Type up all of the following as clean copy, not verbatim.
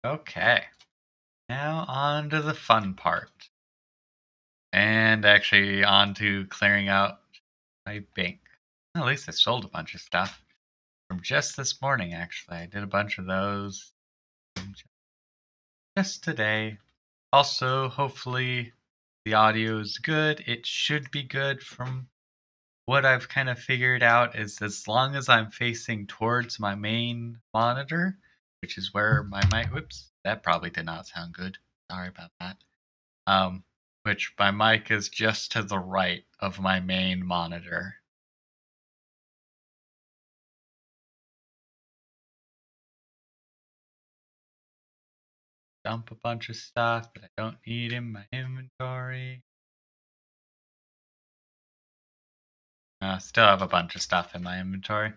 Okay, now on to the fun part. And actually on to clearing out my bank. At least I sold a bunch of stuff from just this morning, actually. I did a bunch of those just today. Also, hopefully the audio is good. It should be good from what I've kind of figured out is as long as I'm facing towards my main monitor, which is where my mic, whoops, that probably did not sound good. Sorry about that. Um, which my mic is just to the right of my main monitor. Dump a bunch of stuff that I don't need in my inventory. Still have a bunch of stuff in my inventory.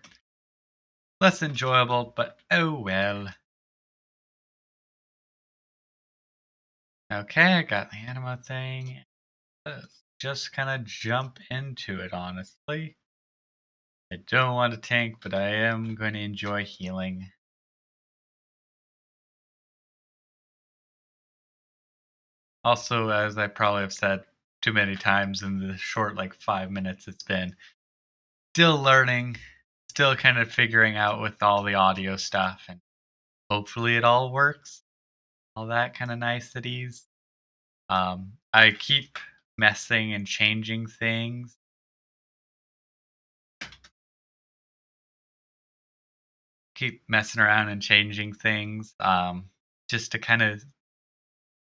Less enjoyable, but oh well. Okay, I got the anima thing. Just kind of jump into it, honestly. I don't want to tank, but I am going to enjoy healing. Also, as I probably have said too many times in the short, like 5 minutes it's been, still learning, still kind of figuring out with all the audio stuff, and hopefully it all works. All that kind of niceties. I keep messing and changing things. Keep messing around and changing things. Just to kind of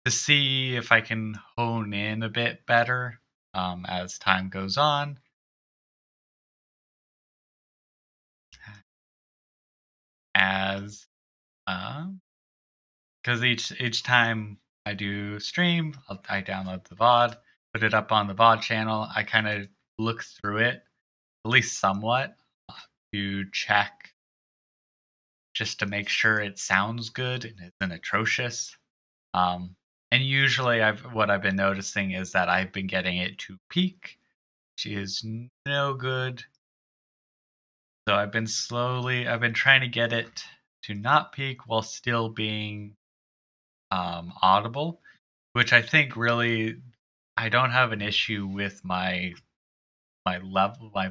to see if I can hone in a bit better as time goes on. As because each time I do stream, I download the VoD, put it up on the VoD channel. I kind of look through it at least somewhat to check just to make sure it sounds good and isn't atrocious. Um, and usually, what I've been noticing is that I've been getting it to peak, which is no good. So I've been trying to get it to not peak while still being audible, which I think really I don't have an issue with my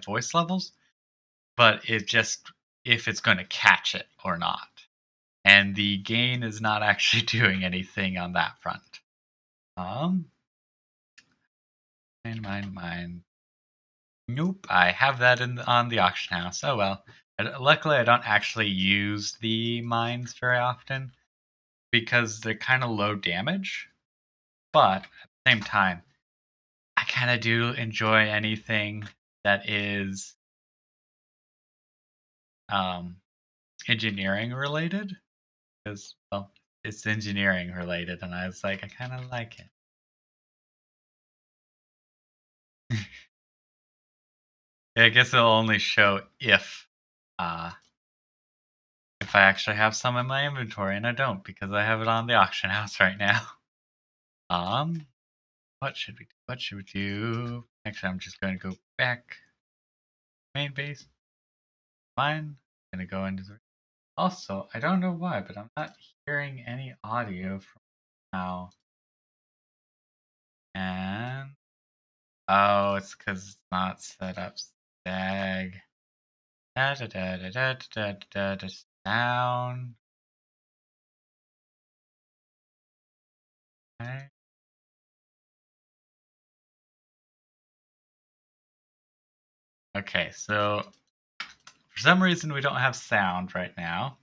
voice levels, but it just if it's going to catch it or not. And the gain is not actually doing anything on that front. Um, mine. Nope, I have that on the auction house. Oh well. Luckily, I don't actually use the mines very often because they're kind of low damage. But at the same time, I kind of do enjoy anything that is um, engineering related because, well, it's engineering related, and I was like, I kind of like it. I guess it'll only show uh, if I actually have some in my inventory, and I don't because I have it on the auction house right now. Um, what should we do? What should we do? Actually, I'm just going to go back main base. Fine. I'm gonna go into the. Also, I don't know why, but I'm not hearing any audio from now. And oh, it's because it's not set up. Stag. Da da da da da da da da down. Okay. Okay, so for some reason we don't have sound right now.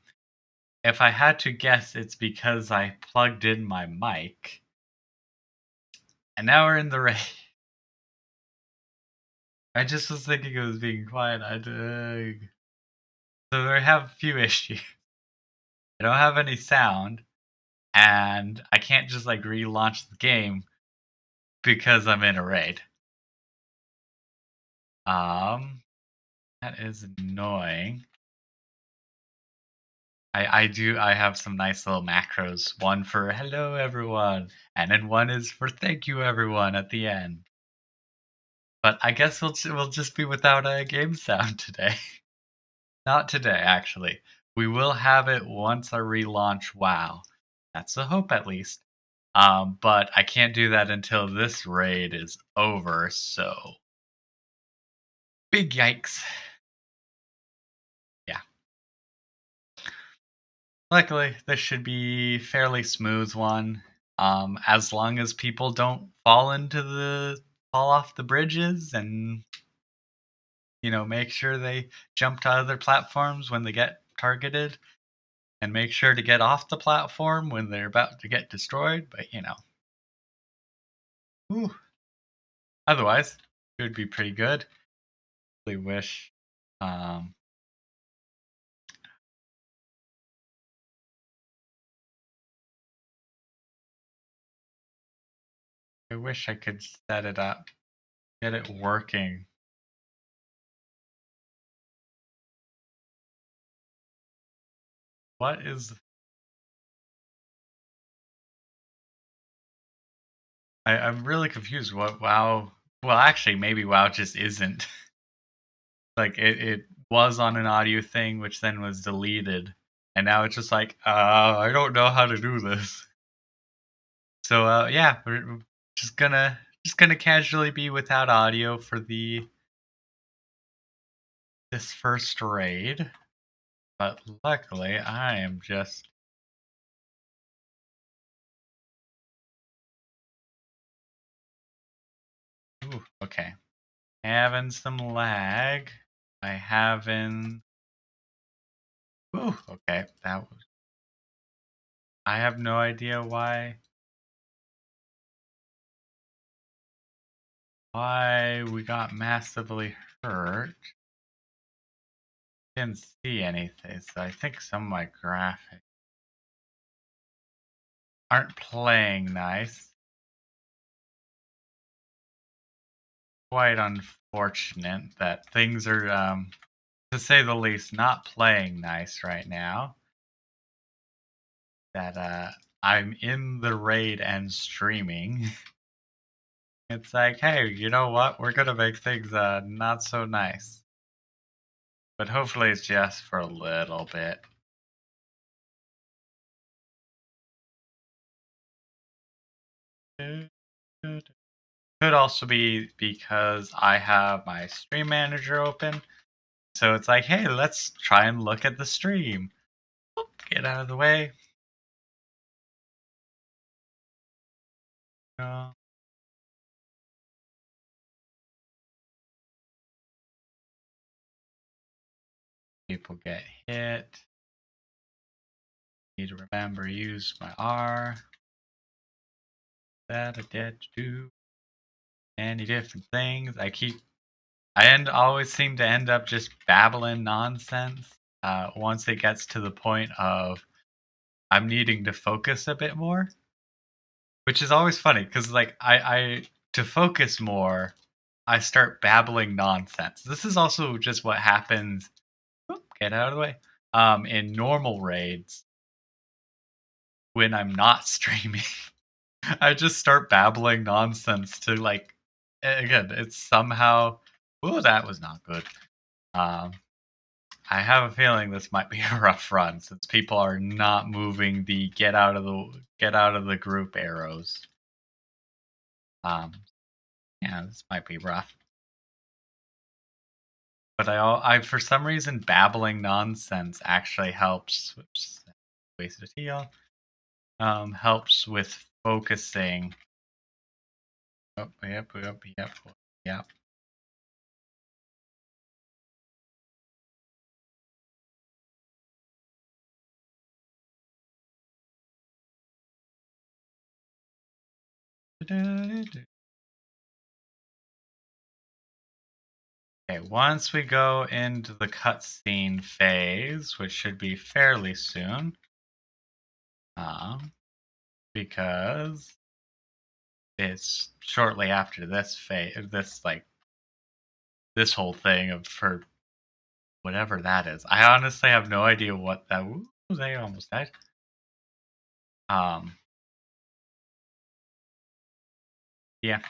If I had to guess, it's because I plugged in my mic. And now we're in the rain. I just was thinking it was being quiet. So we have a few issues. I don't have any sound, and I can't just like relaunch the game because I'm in a raid. That is annoying. I have some nice little macros. One for hello everyone, and then one is for thank you everyone at the end. But I guess we'll just be without a game sound today. Not today, actually. We will have it once I relaunch WoW. That's the hope, at least. But I can't do that until this raid is over. So big yikes. Yeah. Luckily, this should be fairly smooth one. As long as people don't fall off the bridges and make sure they jump to other platforms when they get targeted, and make sure to get off the platform when they're about to get destroyed. But whew, otherwise, it would be pretty good. Really wish. Um, I wish I could set it up, get it working. What is I'm really confused. What WoW? Well, actually, maybe WoW just isn't. Like it was on an audio thing, which then was deleted, and now it's just like, I don't know how to do this. So yeah, we're just gonna casually be without audio for the this first raid. But luckily, I am just okay. Having some lag. I having okay. That was I have no idea why we got massively hurt. Didn't see anything, so I think some of my graphics aren't playing nice. Quite unfortunate that things are, to say the least, not playing nice right now. That I'm in the raid and streaming. It's like, hey, you know what? We're gonna make things not so nice. But hopefully it's just for a little bit. Could also be because I have my stream manager open. So it's like, hey, let's try and look at the stream. Get out of the way. Uh, People get hit. Need to remember use my R. That I did do any different things. Always seem to end up just babbling nonsense. Once it gets to the point of I'm needing to focus a bit more, which is always funny because like I to focus more, I start babbling nonsense. This is also just what happens. Get out of the way. In normal raids when I'm not streaming. I just start babbling nonsense to like again, it's somehow that was not good. Um I have a feeling this might be a rough run since people are not moving the get out of the group arrows. Um yeah, this might be rough. But I for some reason babbling nonsense actually helps. Whoops, wasted a heal. Helps with focusing. Oh, yep. Okay, once we go into the cutscene phase, which should be fairly soon, um, because it's shortly after this phase, this whole thing of for whatever that is. I honestly have no idea what that. Ooh, they almost died. Um, yeah.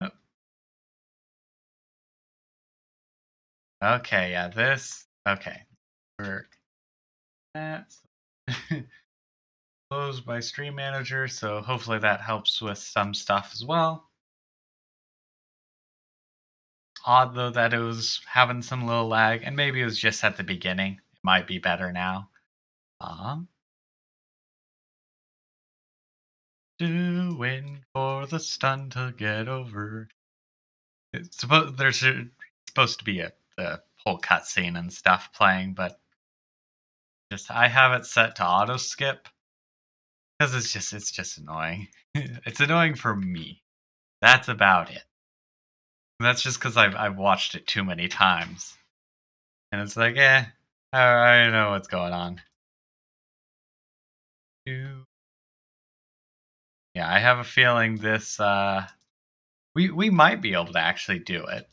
Oh, okay, yeah. This. Okay, we're that. closed my stream manager, so hopefully that helps with some stuff as well. Odd though that it was having some little lag, and maybe it was just at the beginning. It might be better now. Um, Doing for the stun to get over. It's supposed to be the whole cutscene and stuff playing, but just I have it set to auto skip because it's just annoying. It's annoying for me. That's about it. That's just because I've watched it too many times, and it's like, I know what's going on. Yeah, I have a feeling this. We might be able to actually do it.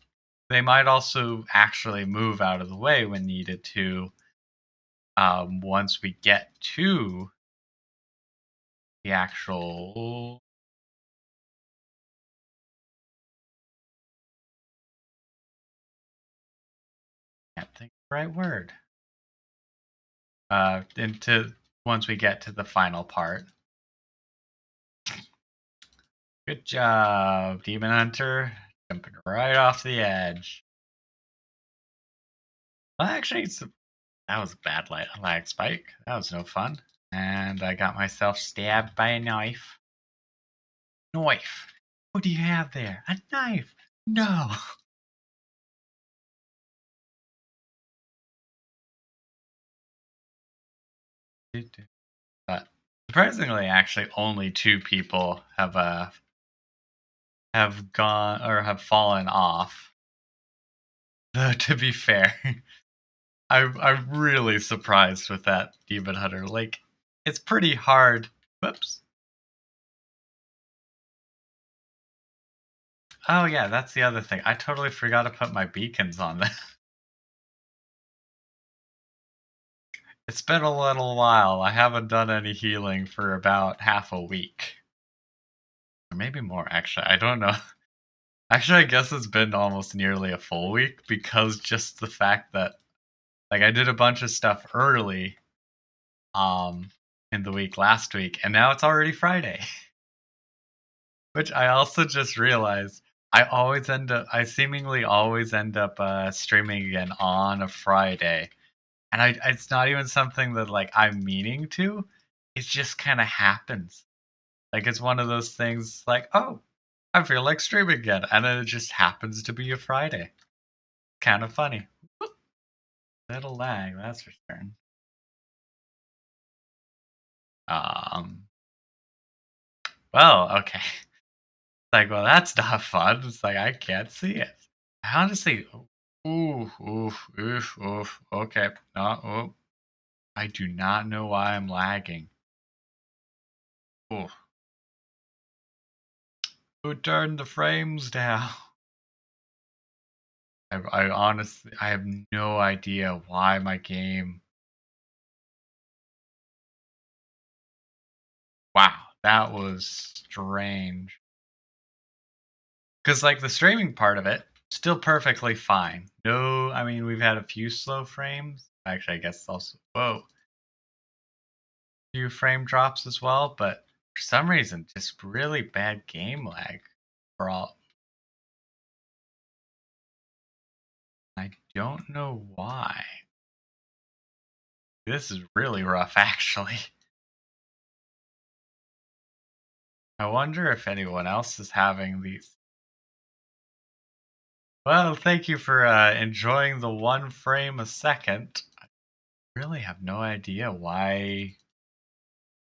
They might also actually move out of the way when needed to. Once we get to the actual, can't think of the right word. Into once we get to the final part. Good job, Demon Hunter. Jumping right off the edge. Well, actually, that was a bad lag spike. That was no fun. And I got myself stabbed by a knife. Knife. What do you have there? A knife. No. But surprisingly, actually, only two people have gone or have fallen off. Though to be fair, I'm really surprised with that Demon Hunter. Like, it's pretty hard. Whoops. Oh yeah, that's the other thing. I totally forgot to put my beacons on that. It's been a little while. I haven't done any healing for about half a week. Or maybe more, actually. I don't know. Actually, I guess it's been almost nearly a full week because just the fact that like I did a bunch of stuff early um in the week last week and now it's already Friday. Which I also just realized I seemingly always end up streaming again on a Friday. And it's not even something that like I'm meaning to. It just kind of happens. Like it's one of those things like, oh, I feel like streaming again, and then it just happens to be a Friday. Kind of funny. Little lag, that's for sure. Um. Well, okay. Like, well, that's not fun. It's like I can't see it. Honestly, ooh, oof, oof, oof. Okay, no, oh, I do not know why I'm lagging. Ooh, who turned the frames down? I honestly, I have no idea why my game. Wow, that was strange. Because like the streaming part of it, still perfectly fine. No, I mean we've had a few slow frames. Actually, I guess also whoa, few frame drops as well. But for some reason, just really bad game lag for all. I don't know why. This is really rough, actually. I wonder if anyone else is having these. Well, thank you for enjoying the one frame a second. I really have no idea why.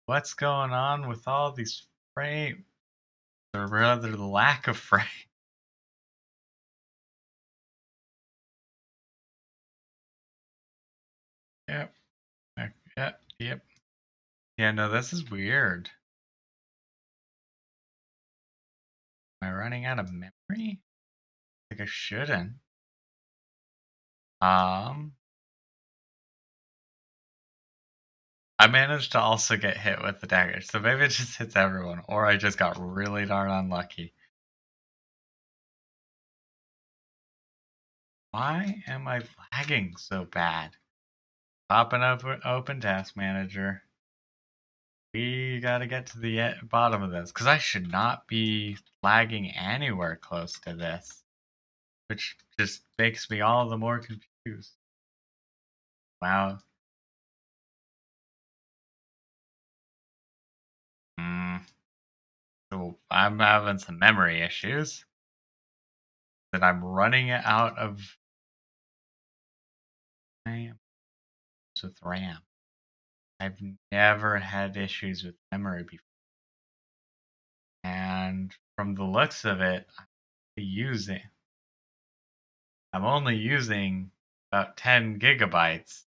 What's going on with all these frames? Or rather, the lack of frame. Yep. Yep. Yep. Yeah, no, this is weird. Am I running out of memory? Like I shouldn't. Um, I managed to also get hit with the dagger, so maybe it just hits everyone, or I just got really darn unlucky. Why am I lagging so bad? Popping up open task manager. We gotta get to the bottom of this because I should not be lagging anywhere close to this, which just makes me all the more confused. Wow. Mm, so I'm having some memory issues that I'm running out of RAM with RAM. I've never had issues with memory before, and from the looks of it, using I'm only using about 10 gigabytes.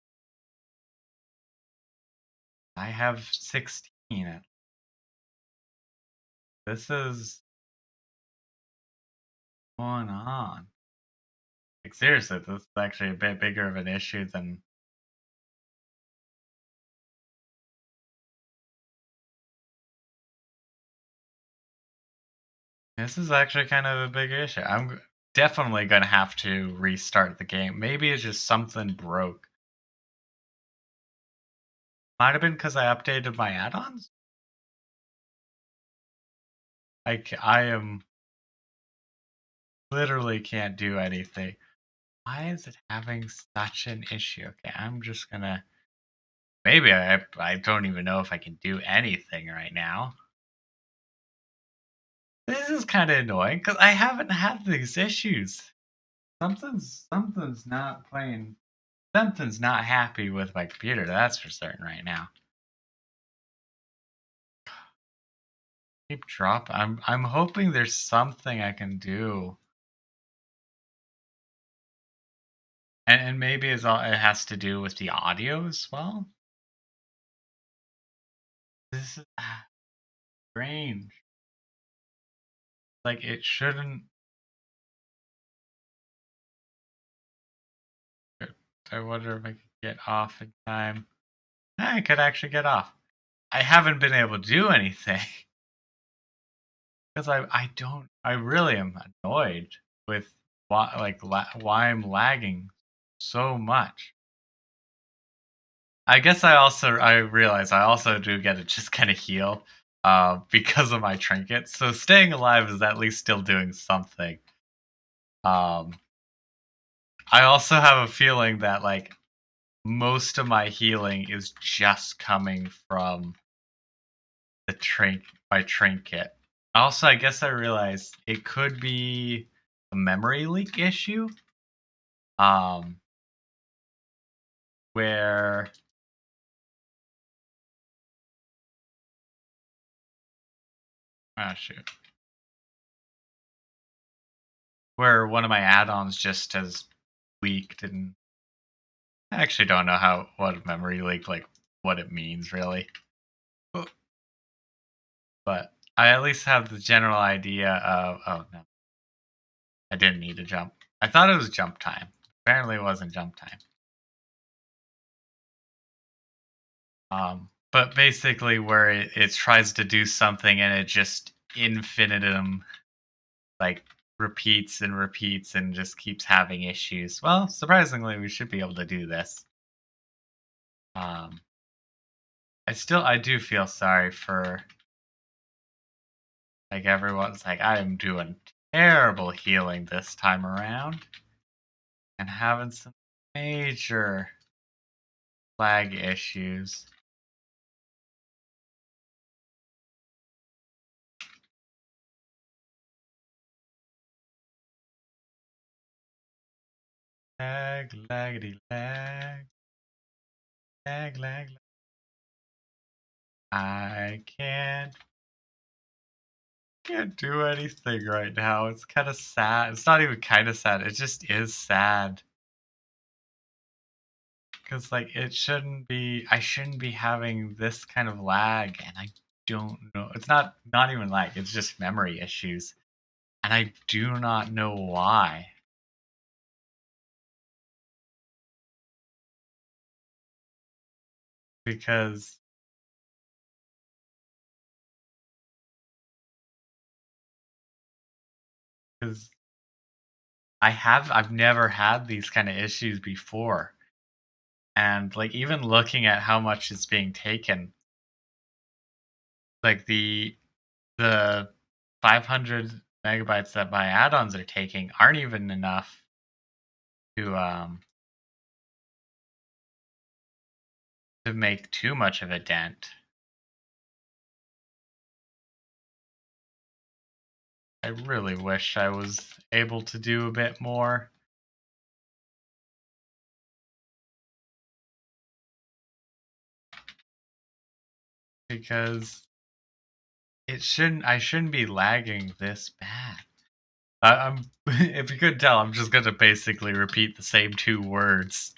I have 16. This is going on. Like seriously, this is actually a bit bigger of an issue than this is actually kind of a big issue. Definitely gonna have to restart the game. Maybe it's just something broke. Might have been because I updated my add-ons. I am literally can't do anything. Why is it having such an issue? Okay, I'm just gonna. Maybe I don't even know if I can do anything right now. This is kind of annoying because I haven't had these issues. Something's not playing. Something's not happy with my computer. That's for certain right now. Keep drop. I'm hoping there's something I can do, and maybe it has to do with the audio as well. This is strange. Like it shouldn't. I wonder if I could get off in time. I could actually get off. I haven't been able to do anything because I really am annoyed with why I'm lagging so much. I guess I realize I also do get to just kind of heal because of my trinket. So staying alive is at least still doing something. Um, I also have a feeling that like most of my healing is just coming from the my trinket. Also, I guess I realized it could be a memory leak issue. Um, where oh shoot, where one of my add-ons just has leaked, and I actually don't know what a memory leak like what it means really, but I at least have the general idea of oh no, I didn't need to jump. I thought it was jump time. Apparently, it wasn't jump time. But basically, where it tries to do something and it just infinitum like repeats and repeats and just keeps having issues. Well, surprisingly, we should be able to do this. Um, I do feel sorry for like everyone's like I am doing terrible healing this time around and having some major lag issues. Lag, laggity lag, lag, lag, lag. I can't do anything right now. It's kind of sad. It's not even kind of sad. It just is sad. Because like it shouldn't be I shouldn't be having this kind of lag and I don't know. It's not even lag. It's just memory issues. And I do not know why. Because because I've never had these kind of issues before. And like even looking at how much is being taken, like the 500 megabytes that my add-ons are taking aren't even enough to to make too much of a dent. I really wish I was able to do a bit more. Because I shouldn't be lagging this bad. I'm if you couldn't tell, I'm just gonna basically repeat the same 2 words.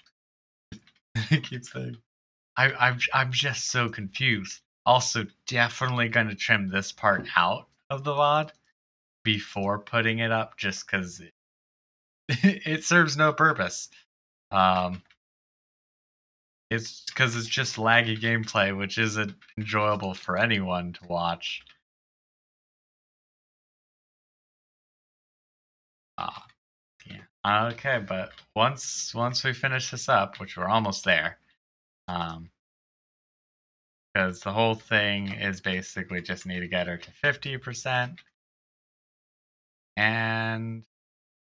I keep saying. I'm just so confused. Also, definitely gonna trim this part out of the VoD before putting it up just because it serves no purpose. Um, it's because it's just laggy gameplay, which isn't enjoyable for anyone to watch. Ah, yeah. Okay, but once we finish this up, which we're almost there, because the whole thing is basically just need to get her to 50%, and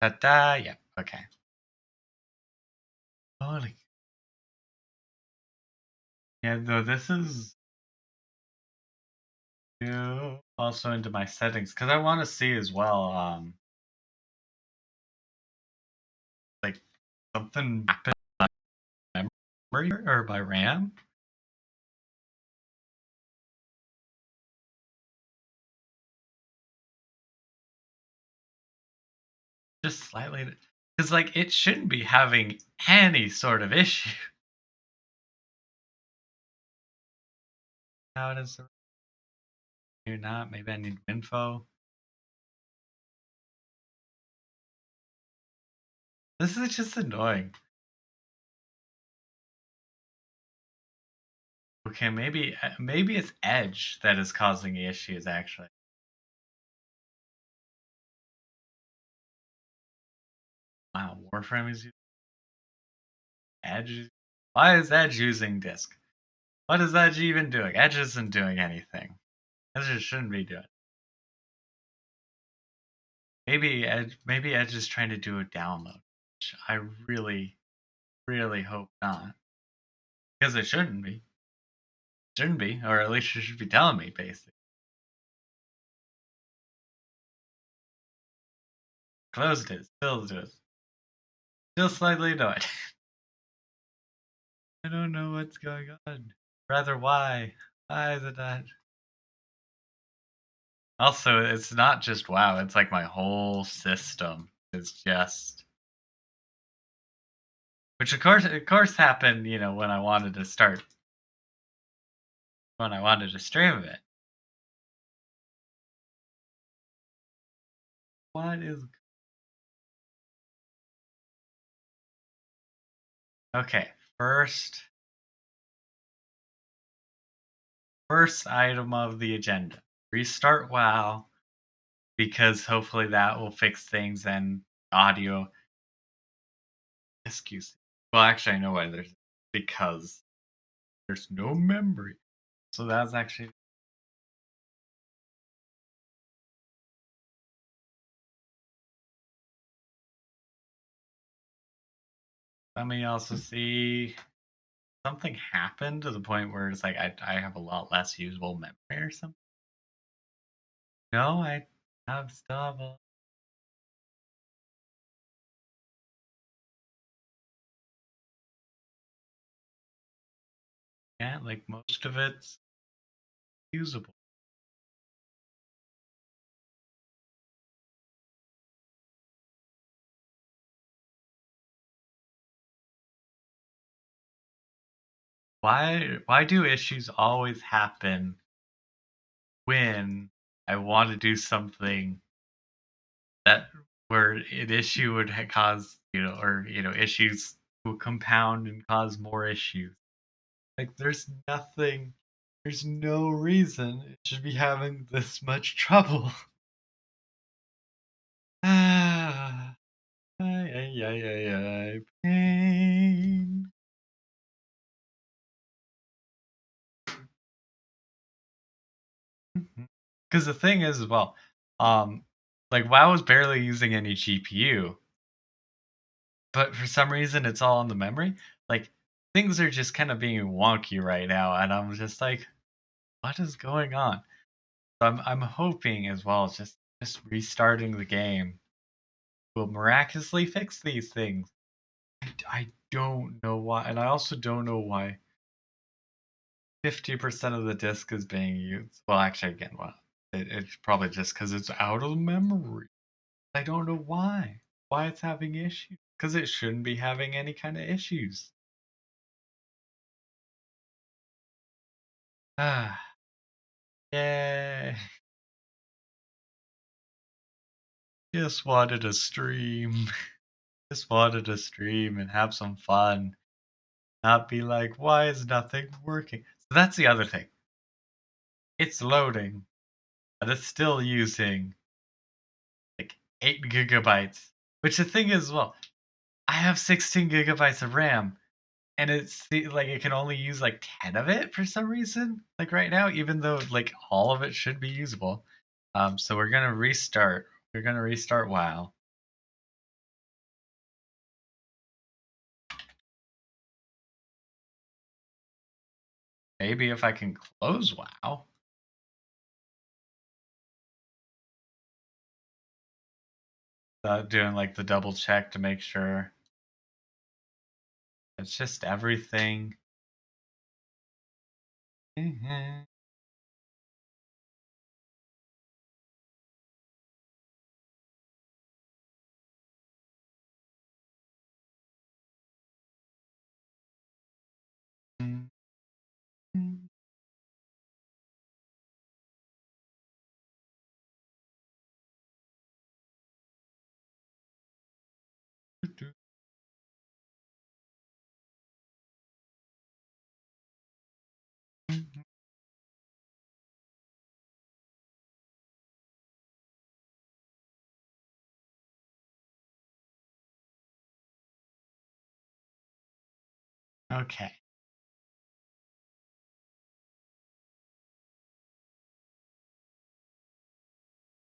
ta-da, yeah, okay. Holy, yeah, though this is also into my settings because I want to see as well, like something happened to my memory or my RAM. Just slightly, because like it shouldn't be having any sort of issue. How does you're not? Maybe I need info. This is just annoying. Okay, maybe it's Edge that is causing the issues actually. Wow, Warframe is using Edge. Why is Edge using disk? What is Edge even doing? Edge isn't doing anything. Edge just shouldn't be doing. Maybe Edge is trying to do a download. Which I really, really hope not. Because it shouldn't be. Shouldn't be, or at least you should be telling me, basically. Closed it, still do it. Still slightly annoyed. I don't know what's going on. Rather, why? Why is it not? Also, it's not just WoW, it's like my whole system is just. Which of course happened, when I wanted to start, when I wanted to stream it. What is. Okay, first item of the agenda. Restart WoW because hopefully that will fix things and audio. Excuse me. Well, actually, I know why there's because there's no memory. So that's actually. Let me also see something happened to the point where it's like I have a lot less usable memory or something. No, I have still have a. Yeah, like most of it's usable. Why do issues always happen when I want to do something that where an issue would cause, or issues will compound and cause more issues. Like there's no reason it should be having this much trouble. Ah, ay, ay, ay, ay, ay, pain. Because the thing is as well, um, like WoW is barely using any GPU, but for some reason it's all on the memory. Like things are just kind of being wonky right now, and I'm just like, what is going on? So I'm hoping as well, just restarting the game will miraculously fix these things. I don't know why, and I also don't know why 50% of the disk is being used. Well, actually, again, well, it's probably just because it's out of memory. I don't know why it's having issues. Because it shouldn't be having any kind of issues. Ah, yay! Just wanted to stream. Just wanted to stream and have some fun. Not be like, why is nothing working? So that's the other thing. It's loading, but it's still using like 8 gigabytes. Which the thing is, well, I have 16 gigabytes of RAM, and like it can only use like 10 of it for some reason. Like right now, even though like all of it should be usable. So we're gonna restart. We're gonna restart WoW. Maybe if I can close WoW. Doing like the double check to make sure it's just everything. Mhm. Okay.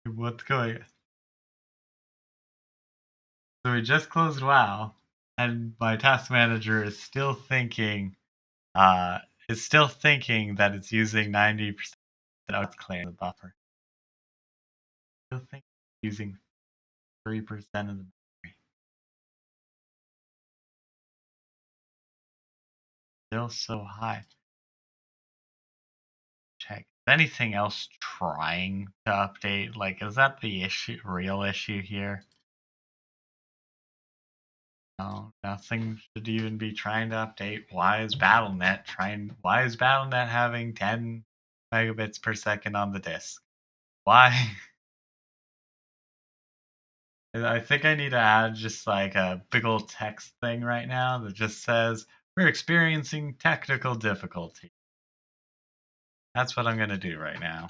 What's going So we just closed WoW, and my task manager uh is still thinking that it's using 90% of its claim the buffer. Still think it's using 3% of the memory. Still so high. Check. Is anything else trying to update? Like, is that the real issue here? No, nothing should even be trying to update. Why is BattleNet having 10 megabits per second on the disk? Why? I think I need to add just like a big old text thing right now that just says, we're experiencing technical difficulty. That's what I'm going to do right now.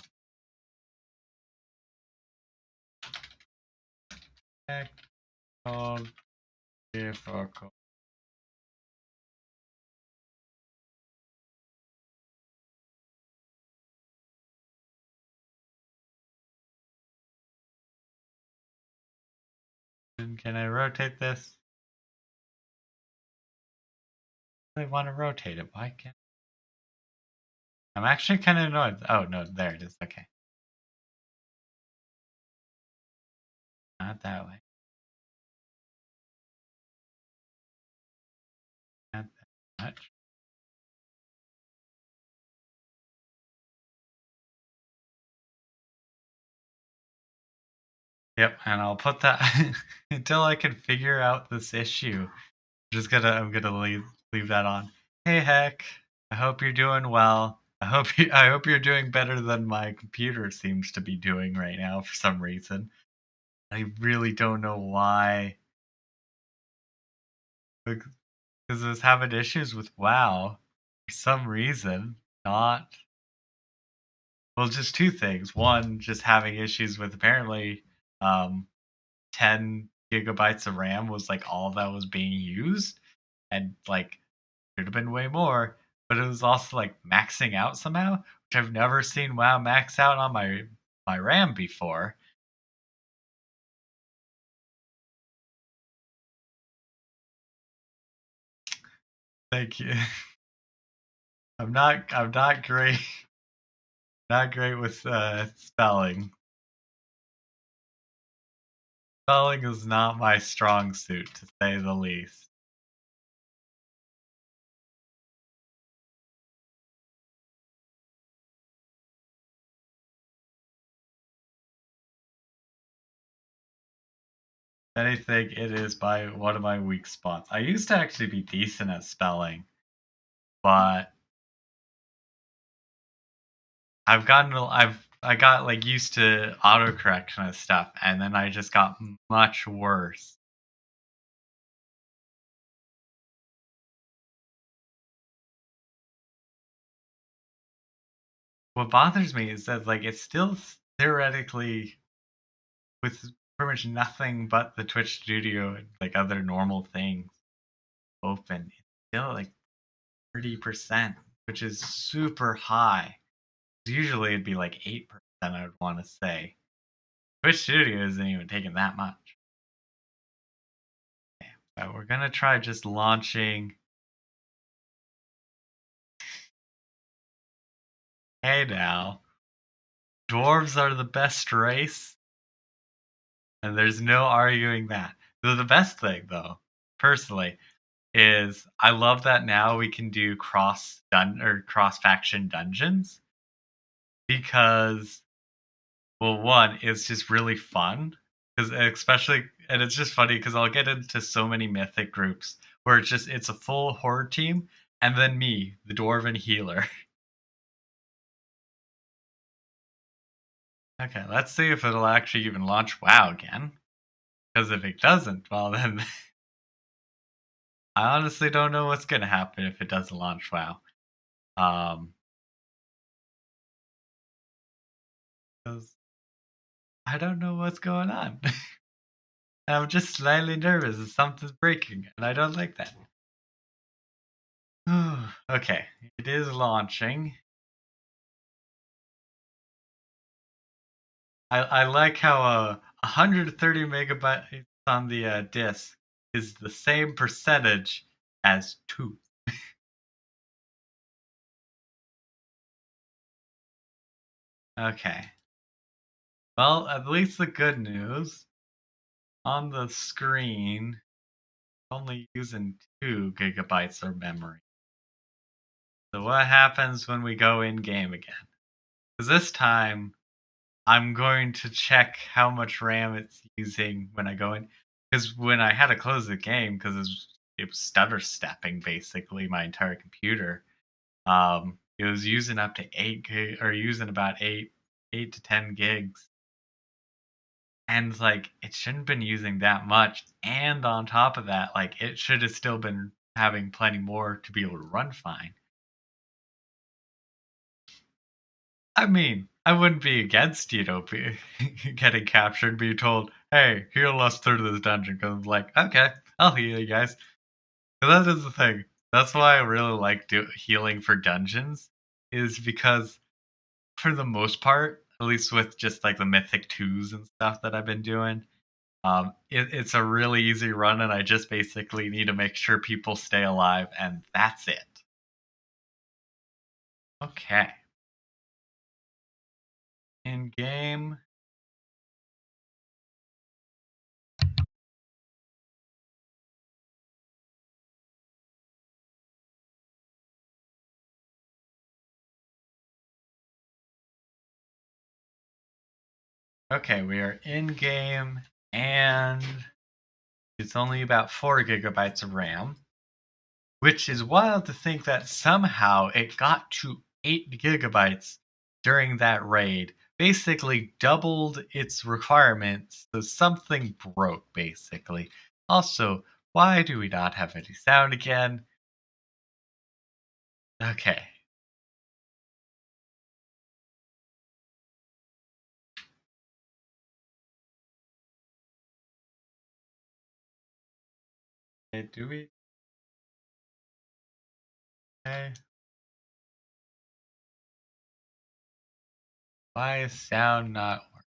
Technical difficulty. Can I rotate this? I want to rotate it. Why can't I'm actually kind of annoyed. Oh, no, there it is. Okay. Not that way. Not that much. Yep, and I'll put that until I can figure out this issue. I'm gonna leave that on. Hey Heck, I hope you're doing well. I hope you're doing better than my computer seems to be doing right now for some reason. I really don't know why. Because I was having issues with WoW for some reason. Not well, just two things. One, just having issues with apparently um 10 gigabytes of RAM was like all that was being used, and like should have been way more, but it was also like maxing out somehow, which I've never seen WoW max out on my my RAM before. Thank you. I'm not great not great with spelling. Spelling is not my strong suit, to say the least. If anything, it is by one of my weak spots. I used to actually be decent at spelling, but I got like used to autocorrection and stuff, and then I just got much worse. What bothers me is that like it's still theoretically with pretty much nothing but the Twitch studio and like other normal things open, it's still like 30%, which is super high. Usually it'd be like 8%, I would want to say. Twitch studio isn't even taking that much. Okay, so we're gonna try just launching. Hey now, dwarves are the best race, and there's no arguing that. The best thing, though, personally, is I love that now we can do cross faction dungeons because, well, one, it's just really fun because especially, and it's just funny because I'll get into so many mythic groups where it's a full horde team and then me, the dwarven healer. Okay, let's see if it'll actually even launch WoW again. Because if it doesn't, well then I honestly don't know what's gonna happen if it doesn't launch WoW. Um, 'Cause I don't know what's going on. I'm just slightly nervous that something's breaking, and I don't like that. Okay, it is launching. I like how 130 megabytes on the disk is the same percentage as 2. Okay. Well, at least the good news on the screen, only using 2 gigabytes of memory. So what happens when we go in game again? Because this time I'm going to check how much RAM it's using when I go in. Because when I had to close the game, because it was stutter stepping basically my entire computer. It was using up to 8 gig or using about 8 to 10 gigs, and like it shouldn't have been using that much. And on top of that, like it should have still been having plenty more to be able to run fine. I mean, I wouldn't be against, getting captured and being told, hey, heal us through this dungeon. Because I'm like, okay, I'll heal you guys. But that is the thing. That's why I really like healing for dungeons, is because for the most part, at least with just like the Mythic 2s and stuff that I've been doing, it's a really easy run, and I just basically need to make sure people stay alive, and that's it. Okay. In game. Okay, we are in game, and it's only about 4 gigabytes of RAM, which is wild to think that somehow it got to 8 gigabytes during that raid. Basically doubled its requirements, so something broke, basically. Also, why do we not have any sound again? Okay. Do we? Okay. Why is sound not working?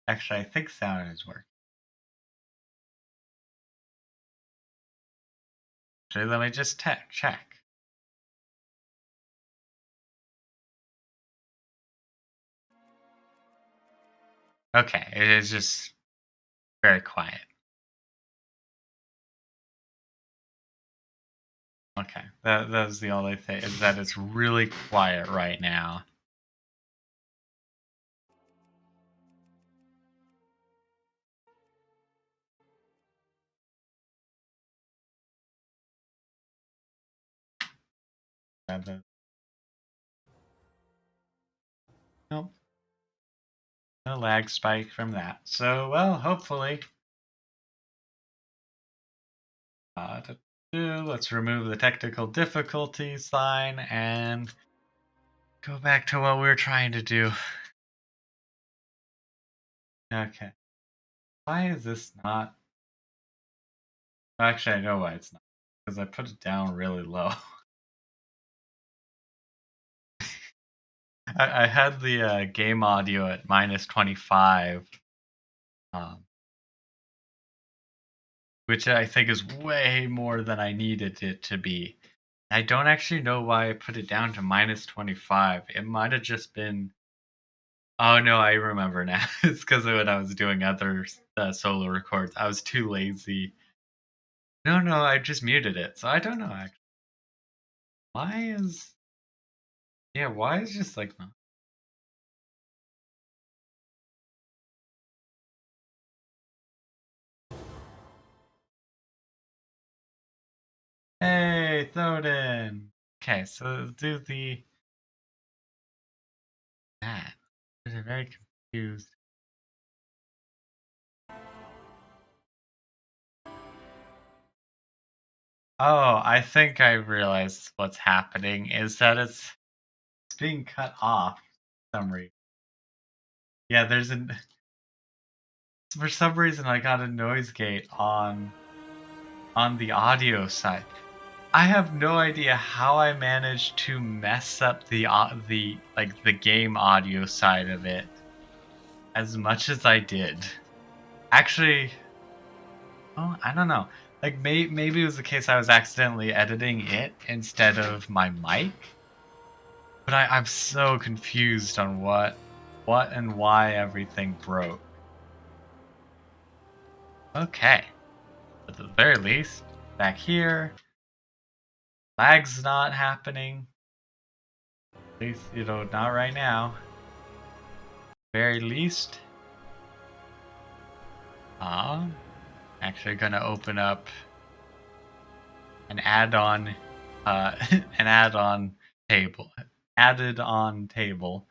Actually, I think sound is working. Actually, let me just check. Okay, it is just very quiet. Okay, that is the only thing, is that it's really quiet right now. Nope, no lag spike from that. So, well, hopefully. Let's remove the technical difficulty sign and go back to what we were trying to do. Okay. Why is this not? Actually, I know why it's not. Because I put it down really low. I had the game audio at -25, um, which I think is way more than I needed it to be. I don't actually know why I put it down to -25. It might have just been. Oh no, I remember now. It's because of when I was doing other solo records. I was too lazy. No, I just muted it. So I don't know actually. Why is Yeah, why is just like not? Hey, Thoden. Okay, so do the that. I'm very confused. Oh, I think I realized what's happening is that it's being cut off for some reason. Yeah, there's an for some reason I got a noise gate on the audio side. I have no idea how I managed to mess up the game audio side of it as much as I did. Actually, oh, I don't know. Like maybe it was the case I was accidentally editing it instead of my mic. But I'm so confused on what and why everything broke. Okay. At the very least, back here, lag's not happening. At least, not right now. Very least. Actually gonna open up an add-on an add-on table. Added on table.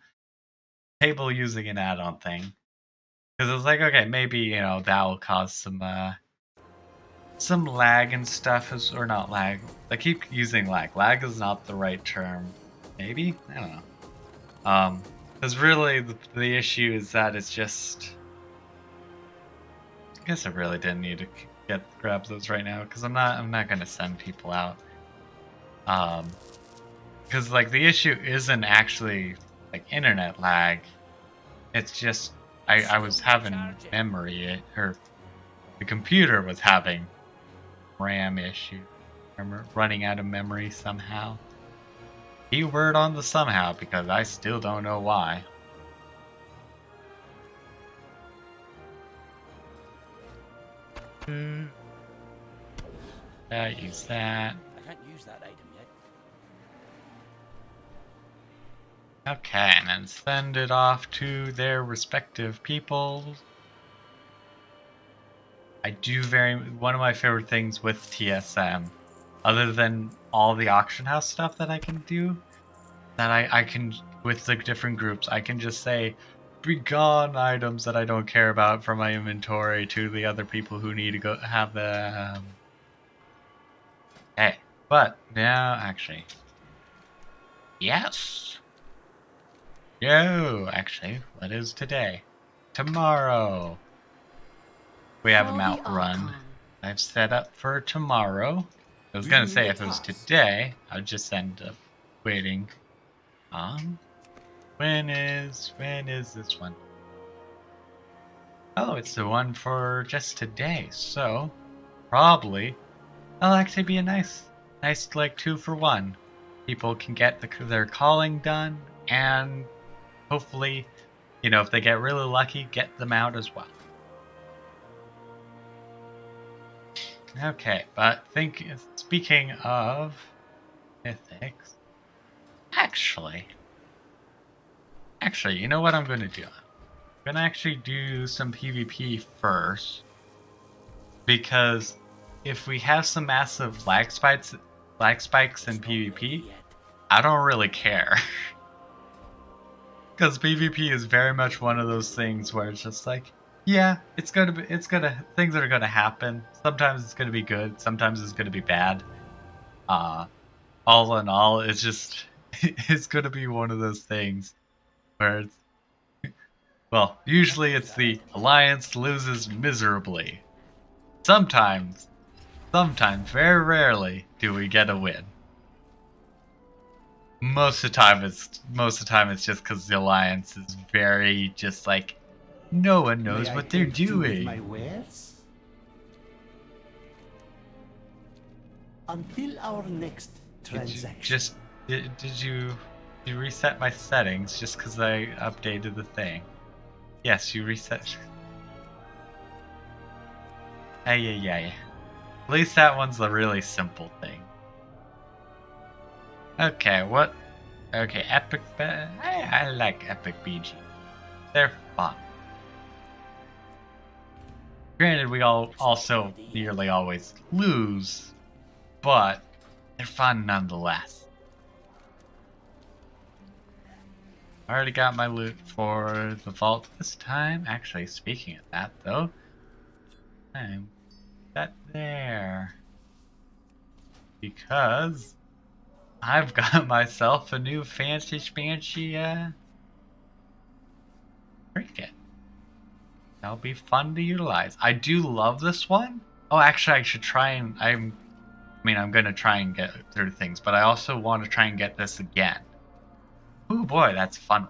Table using an add-on thing. Because it's like, okay, maybe, that will cause some lag and stuff, or not lag. I keep using lag. Lag is not the right term. Maybe? I don't know. Because really the issue is that it's just. I guess I really didn't need to grab those right now because I'm not gonna send people out. Because like the issue isn't actually like internet lag. It's just I was having memory, or the computer was having RAM issue. Remember, running out of memory somehow. Keyword on the somehow, because I still don't know why. Use that. I can't use that item yet. Okay, and then send it off to their respective peoples. One of my favorite things with TSM, other than all the auction house stuff that I can do, that I can, with the different groups, I can just say, begone items that I don't care about from my inventory to the other people who need to go have them. Hey, but now, actually, yes. Yo, actually, what is today? Tomorrow. We have a mount run. I've set up for tomorrow. I was gonna say if it was today, I'd just end up waiting When is this one? Oh, it's the one for just today. So probably that'll actually be a nice like 2-for-1. People can get their calling done, and hopefully, if they get really lucky, get them out as well. Okay, but speaking of mythics, actually, you know what I'm going to do? I'm going to actually do some PvP first, because if we have some massive lag spikes in PvP, I don't really care. Because PvP is very much one of those things where it's just like, yeah, things are gonna happen. Sometimes it's gonna be good, sometimes it's gonna be bad. All in all, it's just, it's gonna be one of those things where usually it's the Alliance loses miserably. Sometimes, very rarely, do we get a win. Most of the time it's just because the Alliance is very just like, no one knows what they're doing. My wares? Until our next transaction. Did you reset my settings just because I updated the thing? Yes, you reset. Ay. At least that one's a really simple thing. Okay, what? Okay, epic. I like epic BG. They're fun. Granted, we all also nearly always lose, but they're fun nonetheless. I already got my loot for the vault this time. Actually, speaking of that, though, I'm that there because I've got myself a new fancy trinket. That'll be fun to utilize. I do love this one. Oh, actually, I should try and I'm gonna try and get through things, but I also want to try and get this again. Oh boy, that's a fun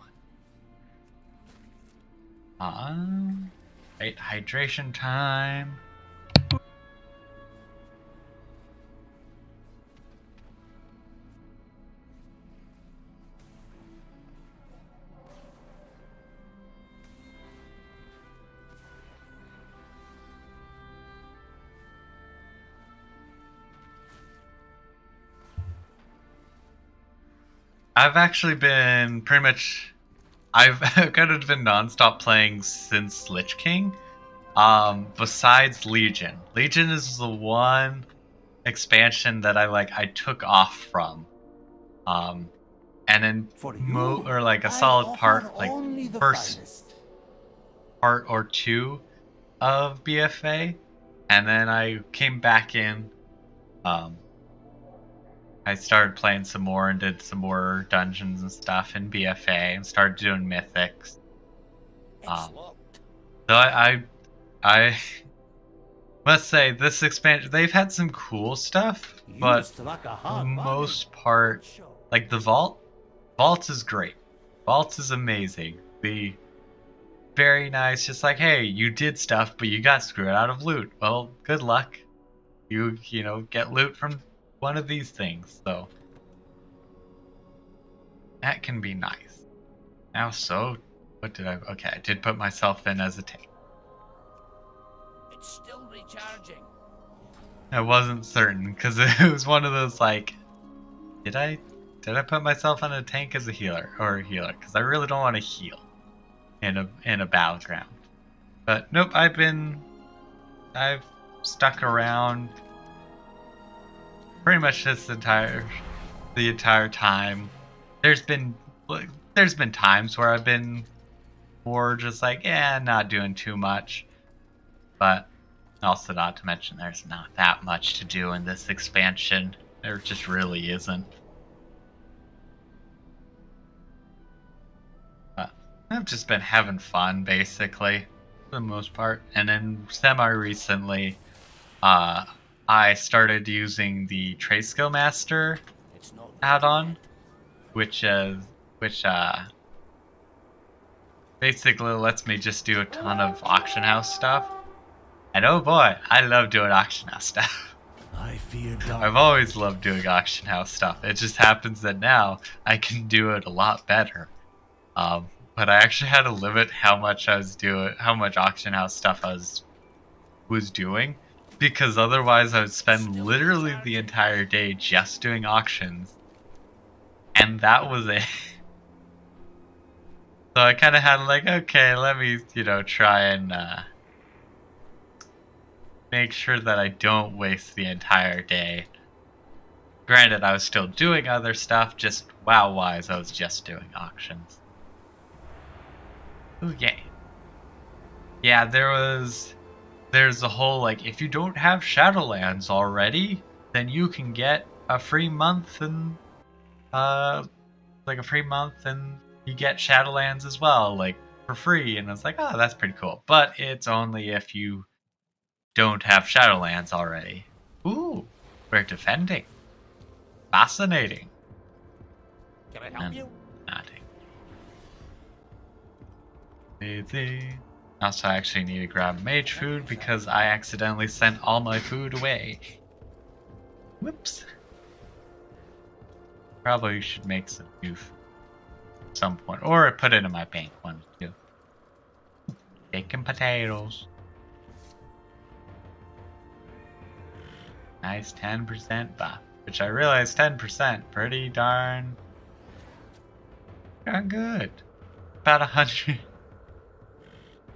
one. Right, hydration time. I've actually been I've kind of been nonstop playing since Lich King. Besides Legion. Legion is the one expansion that I took off from. And then a solid part, like first part or two of BFA, and then I came back in. I started playing some more and did some more dungeons and stuff in BFA and started doing mythics. So I must say this expansion, they've had some cool stuff, but for the most part, like the Vault is great. Vault is amazing. The very nice, just like, hey, you did stuff, but you got screwed out of loot. Well, good luck. You get loot from one of these things, so that can be nice. Now, what did okay, I did put myself in as a tank. It's still recharging. I wasn't certain, because it was one of those, like, did I put myself on a tank as a healer, because I really don't want to heal in a battleground. But nope, I've stuck around pretty much the entire time. There's been times where I've been more just like, not doing too much. But also, not to mention, there's not that much to do in this expansion. There just really isn't. But I've just been having fun, basically, for the most part. And then semi-recently, I started using the Trade Skill Master add-on, which is which basically lets me just do a ton of auction house stuff. And oh boy, I love doing auction house stuff. I fear I've always loved doing auction house stuff. It just happens that now I can do it a lot better. But I actually had to limit how much auction house stuff I was doing, because otherwise I would spend literally the entire day just doing auctions, and that was it. So I kind of had like, okay, let me, try and make sure that I don't waste the entire day. Granted, I was still doing other stuff, just WoW-wise, I was just doing auctions. Ooh, yay. Yeah, there's a whole, like, if you don't have Shadowlands already, then you can get a free month and, you get Shadowlands as well, like, for free, and I was like, oh, that's pretty cool. But it's only if you don't have Shadowlands already. Ooh, we're defending. Fascinating. Can I help you? Nothing. Easy. Also, I actually need to grab mage food because I accidentally sent all my food away. Whoops. Probably should make some new food at some point. Or put it in my bank one too. Bacon potatoes. Nice 10% buff. Which I realize 10% pretty darn good. About 100.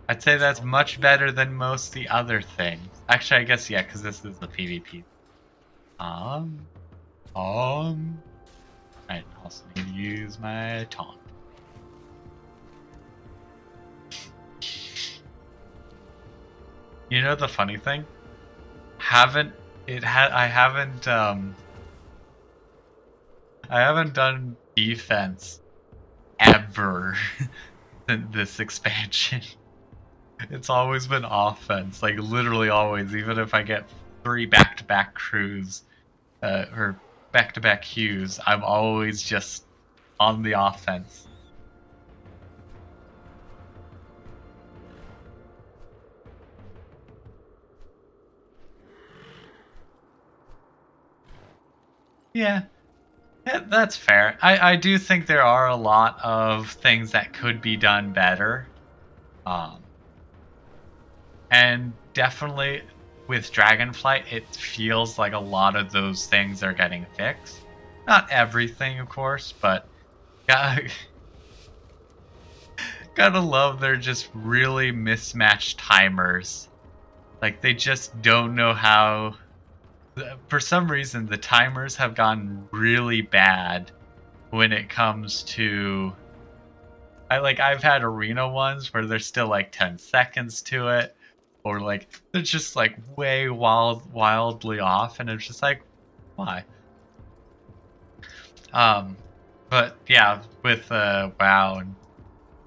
I'd say that's much better than most of the other things. Actually, I guess, yeah, because this is the PvP. I also need to use my taunt. You know the funny thing? I haven't done defense ever in this expansion. It's always been offense, like literally always, even if I get 3 back-to-back crews, or back-to-back queues, I'm always just on the offense. Yeah, that's fair. I do think there are a lot of things that could be done better. And definitely with Dragonflight, it feels like a lot of those things are getting fixed. Not everything, of course, but gotta love they're just really mismatched timers. Like, they just don't know how... For some reason, the timers have gotten really bad when it comes to... I've had arena ones where there's still like 10 seconds to it, or like they're just like way wildly off, and it's just like, why? But yeah, with WoW, and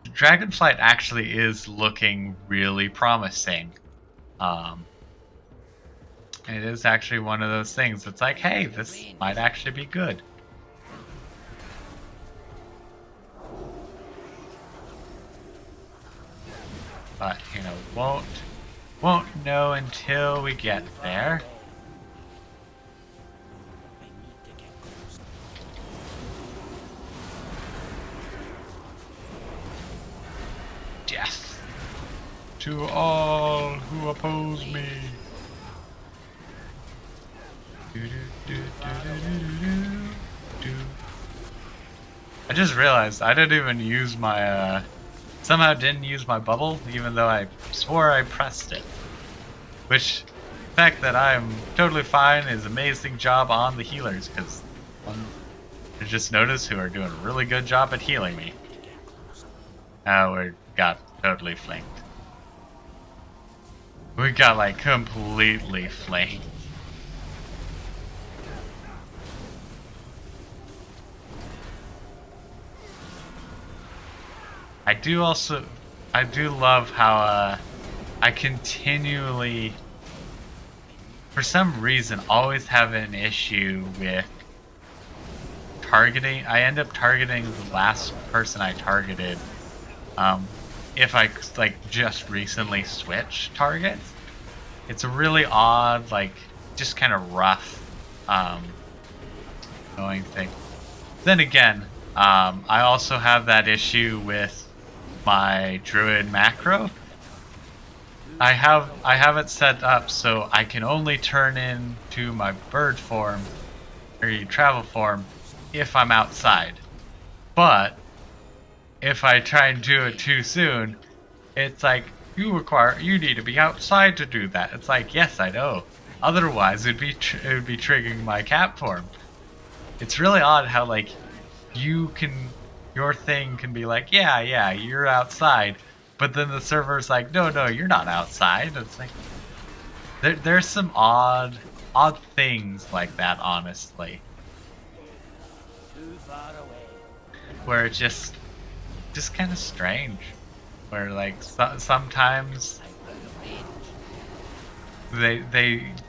Dragonflight actually is looking really promising. It is actually one of those things. It's like, hey, this might actually be good. But, won't know until we get there. Death to all who oppose me. I just realized I didn't even use my, somehow didn't use my bubble, even though I swore I pressed it. Which, the fact that I'm totally fine is amazing job on the healers, because I just noticed who are doing a really good job at healing me. Now we got totally flanked. We got like completely flanked. I do love how I continually, for some reason, always have an issue with end up targeting the last person I targeted. If I like just recently switched targets, it's a really odd, like just kind of rough, going thing. Then again, I also have that issue with my druid macro. I have it set up so I can only turn into my bird form or travel form if I'm outside. But if I try and do it too soon, it's like you need to be outside to do that. It's like, yes, I know. Otherwise, it would be triggering my cat form. It's really odd how like your thing can be like, yeah, you're outside. But then the server's like, no, you're not outside. It's like there's some odd things like that, honestly, Too far away. where it's just kind of strange. Where like sometimes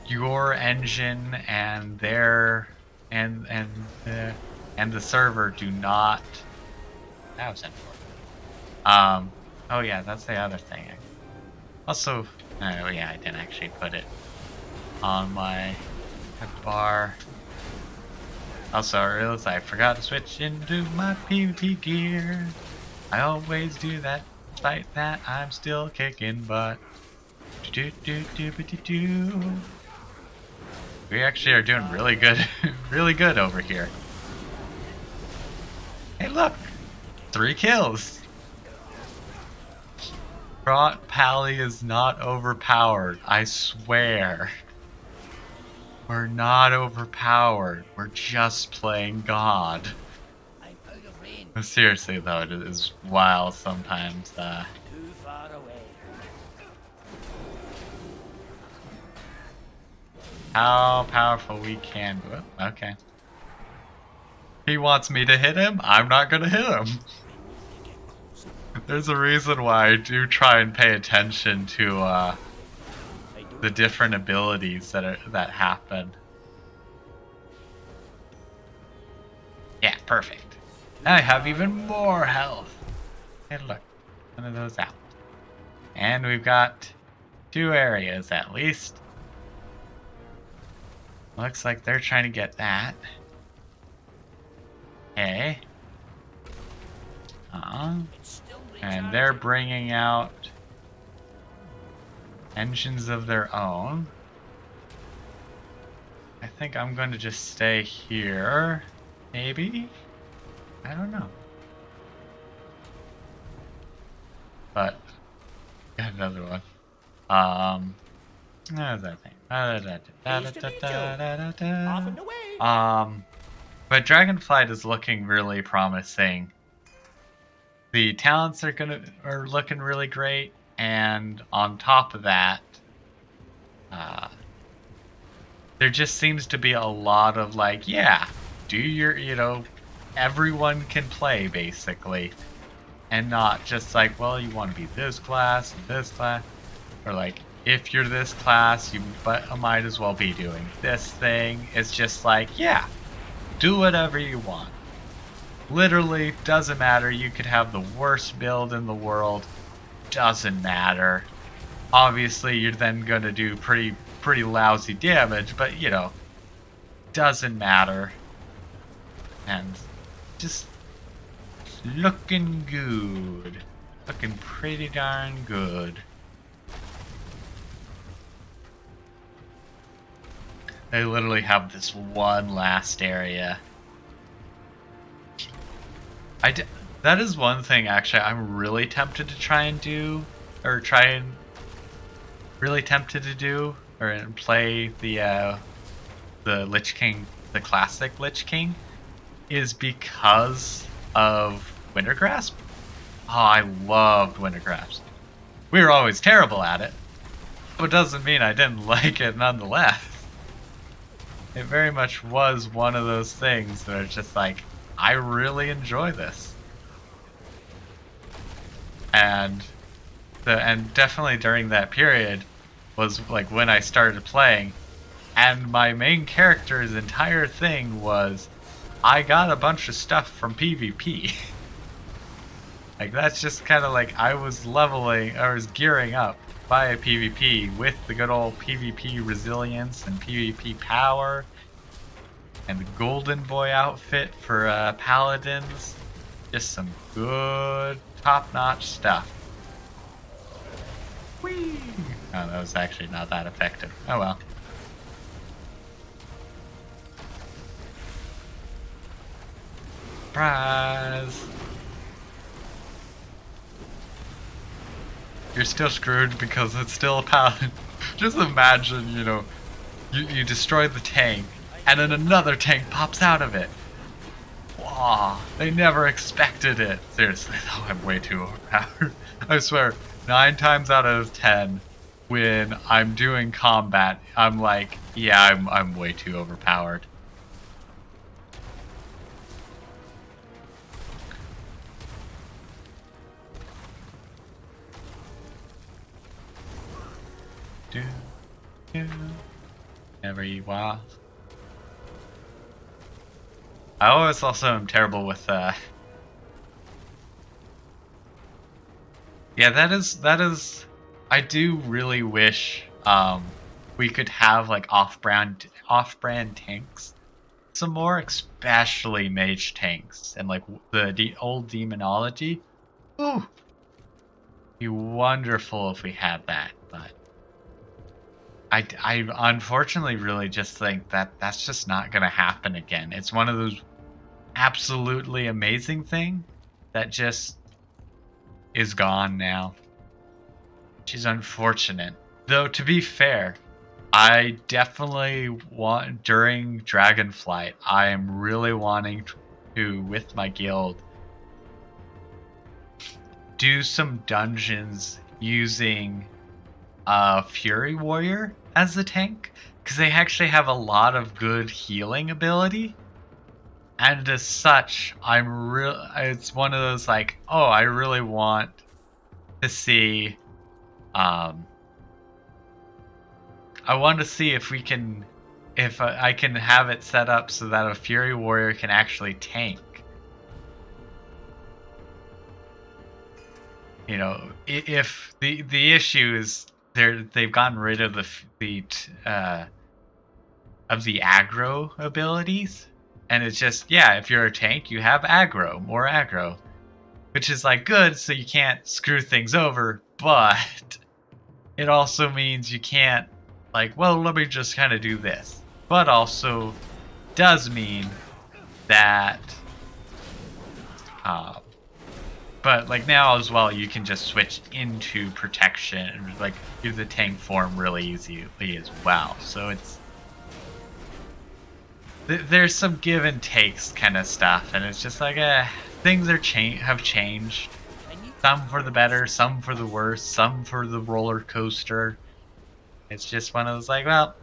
your engine and their and the server do not. That was important. Oh yeah, that's the other thing. Also, oh yeah, I didn't actually put it on my bar. Also, I realized I forgot to switch into my PvP gear. I always do that. Despite that, I'm still kicking butt. We actually are doing really good, really good over here. Hey, look, 3 kills. Trot Pally is not overpowered, I swear. We're not overpowered, we're just playing God. Seriously though, it is wild sometimes. Too far away. How powerful we can be. Okay. He wants me to hit him, I'm not gonna hit him. There's a reason why I do try and pay attention to the different abilities that happen. Yeah, perfect. I have even more health. Hey, look, one of those out. And we've got 2 areas at least. Looks like they're trying to get that. Okay. And they're bringing out engines of their own. I think I'm going to just stay here. Maybe? I don't know. But, got another one. How's that thing? Off and away. But Dragonflight is looking really promising. The talents are looking really great, and on top of that, there just seems to be a lot of like, yeah, do your, everyone can play basically, and not just like, well, you want to be this class and this class, or like, if you're this class, you might as well be doing this thing. It's just like, yeah, do whatever you want. Literally doesn't matter. You could have the worst build in the world, doesn't matter. Obviously you're then going to do pretty lousy damage, but doesn't matter. And just looking good, looking pretty darn good. They literally have this one last area. That is one thing actually I'm really tempted to try and do, or really tempted to do, or play the Lich King, the classic Lich King, is because of Wintergrasp. Oh, I loved Wintergrasp. We were always terrible at it, but it doesn't mean I didn't like it nonetheless. It very much was one of those things that are just like, I really enjoy this. And definitely during that period was like when I started playing, and my main character's entire thing was I got a bunch of stuff from PvP. Like, that's just kind of like I was gearing up via PvP with the good old PvP resilience and PvP power and the Golden Boy outfit for paladins. Just some good top-notch stuff. Whee! Oh, that was actually not that effective. Oh well. Surprise! You're still screwed because it's still a paladin. Just imagine, you know, you destroy the tank, and then another tank pops out of it. Wow, they never expected it. Seriously, though, I'm way too overpowered. I swear, 9 times out of 10, when I'm doing combat, I'm like, yeah, I'm way too overpowered. Never eat wild. I always also am terrible with yeah, that is I do really wish we could have like off-brand tanks some more, especially mage tanks and like the old demonology. Ooh, be wonderful if we had that, but I unfortunately really just think that that's just not going to happen again. It's one of those absolutely amazing thing that just is gone now. Which is unfortunate. Though, to be fair, I definitely want, during Dragonflight, I am really wanting to, with my guild, do some dungeons using Fury Warrior as the tank, because they actually have a lot of good healing ability, and as such, it's one of those like, oh, I really want to see, I want to see if we can, if I can have it set up so that a Fury Warrior can actually tank. You know, if the issue is they've gotten rid of the aggro abilities, and it's just, yeah, if you're a tank, you have more aggro, which is like good, so you can't screw things over, but it also means you can't like, well, let me just kind of do this, but also does mean that but like now as well, you can just switch into protection and like do the tank form really easily as well. So it's there's some give and takes kind of stuff, and it's just like things have changed. Some for the better, some for the worse, some for the roller coaster. It's just one of those like, well,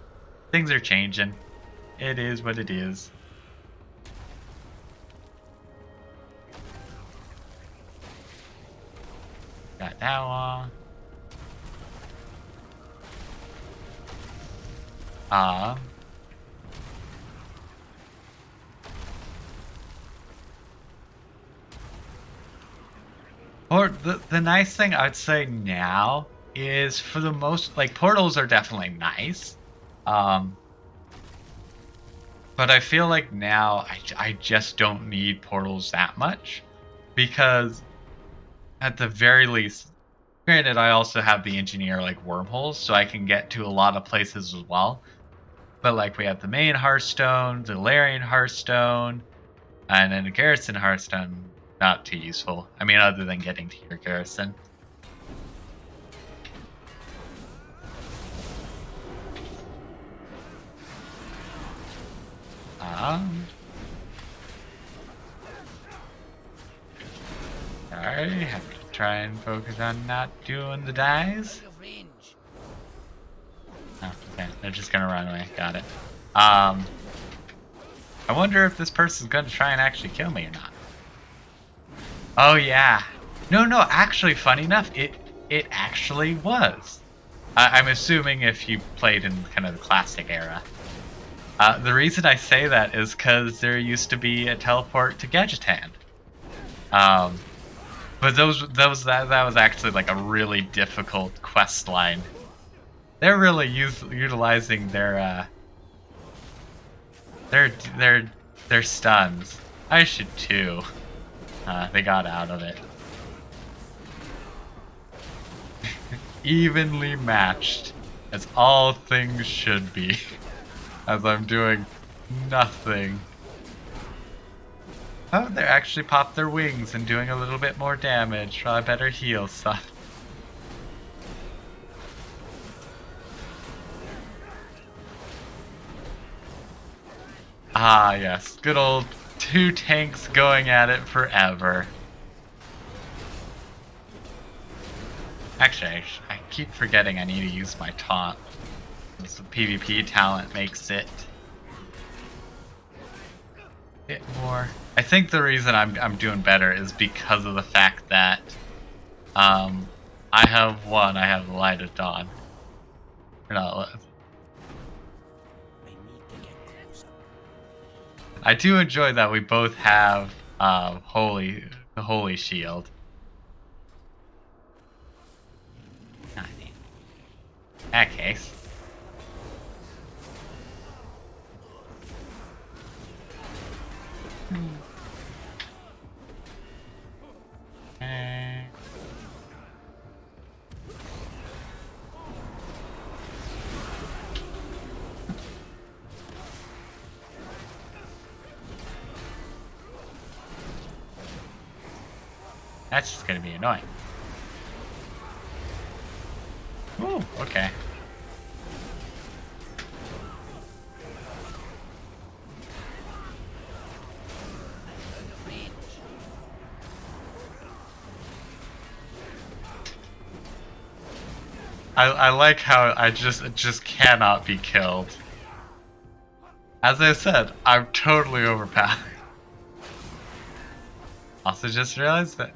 things are changing. It is what it is. Got that one. Or the nice thing I'd say now is, for the most, like, portals are definitely nice. But I feel like now I just don't need portals that much, because at the very least, granted, I also have the engineer like wormholes, so I can get to a lot of places as well. But like, we have the main Hearthstone, the Larian Hearthstone, and then the Garrison Hearthstone. Not too useful. I mean, other than getting to your garrison. Sorry, have to try and focus on not doing the dies. Oh, okay, they're just gonna run away. Got it. I wonder if this person's gonna try and actually kill me or not. Oh yeah. No, actually, funny enough, it actually was. I'm assuming if you played in kind of the classic era. The reason I say that is because there used to be a teleport to Gadgetan. But that was actually like a really difficult quest line. They're really utilizing their stuns. I should too. They got out of it. Evenly matched, as all things should be. As I'm doing nothing. Oh, they actually popped their wings and doing a little bit more damage. Well, I better heal some. Ah, yes. Good old two tanks going at it forever. Actually, I keep forgetting I need to use my taunt. The PvP talent makes it a bit more. I think the reason I'm doing better is because of the fact that I have Light of Dawn. Or not. I do enjoy that we both have the Holy Shield. In that case. That's just gonna be annoying. Ooh, okay. I like how I just cannot be killed. As I said, I'm totally overpowered. Also just realized that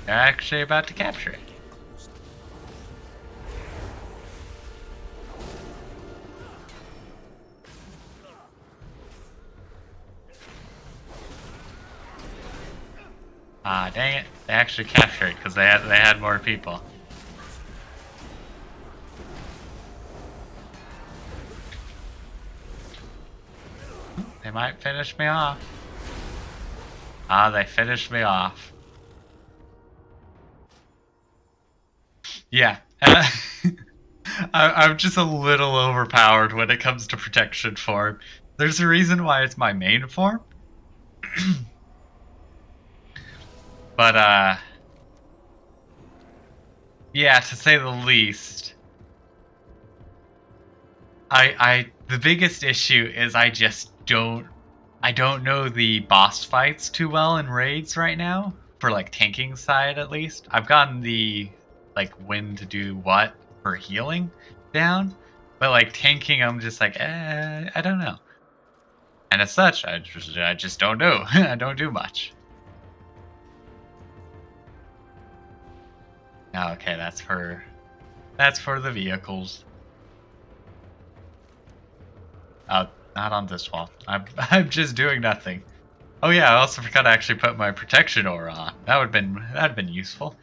they're actually about to capture it. Ah, dang it. They actually captured it because they had more people. They might finish me off. Ah, they finished me off. Yeah. I'm just a little overpowered when it comes to protection form. There's a reason why it's my main form. But, yeah, to say the least, the biggest issue is I don't know the boss fights too well in raids right now, for like tanking side at least. I've gotten the like when to do what for healing down, but like tanking I'm just like, I don't know. And as such, I just don't know. I don't do much. Okay, that's for the vehicles. Not on this wall. I'm just doing nothing. Oh yeah, I also forgot to actually put my protection aura on. That'd been useful.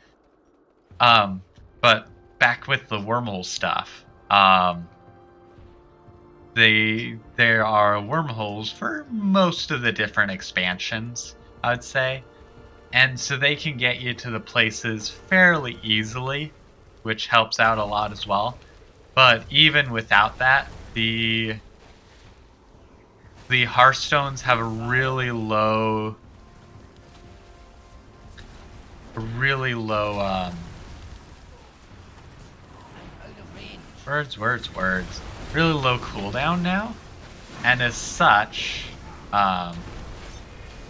But back with the wormhole stuff. There are wormholes for most of the different expansions, I would say. And so they can get you to the places fairly easily, which helps out a lot as well. But even without that, the Hearthstones have a really low words. Really low cooldown now. And as such, I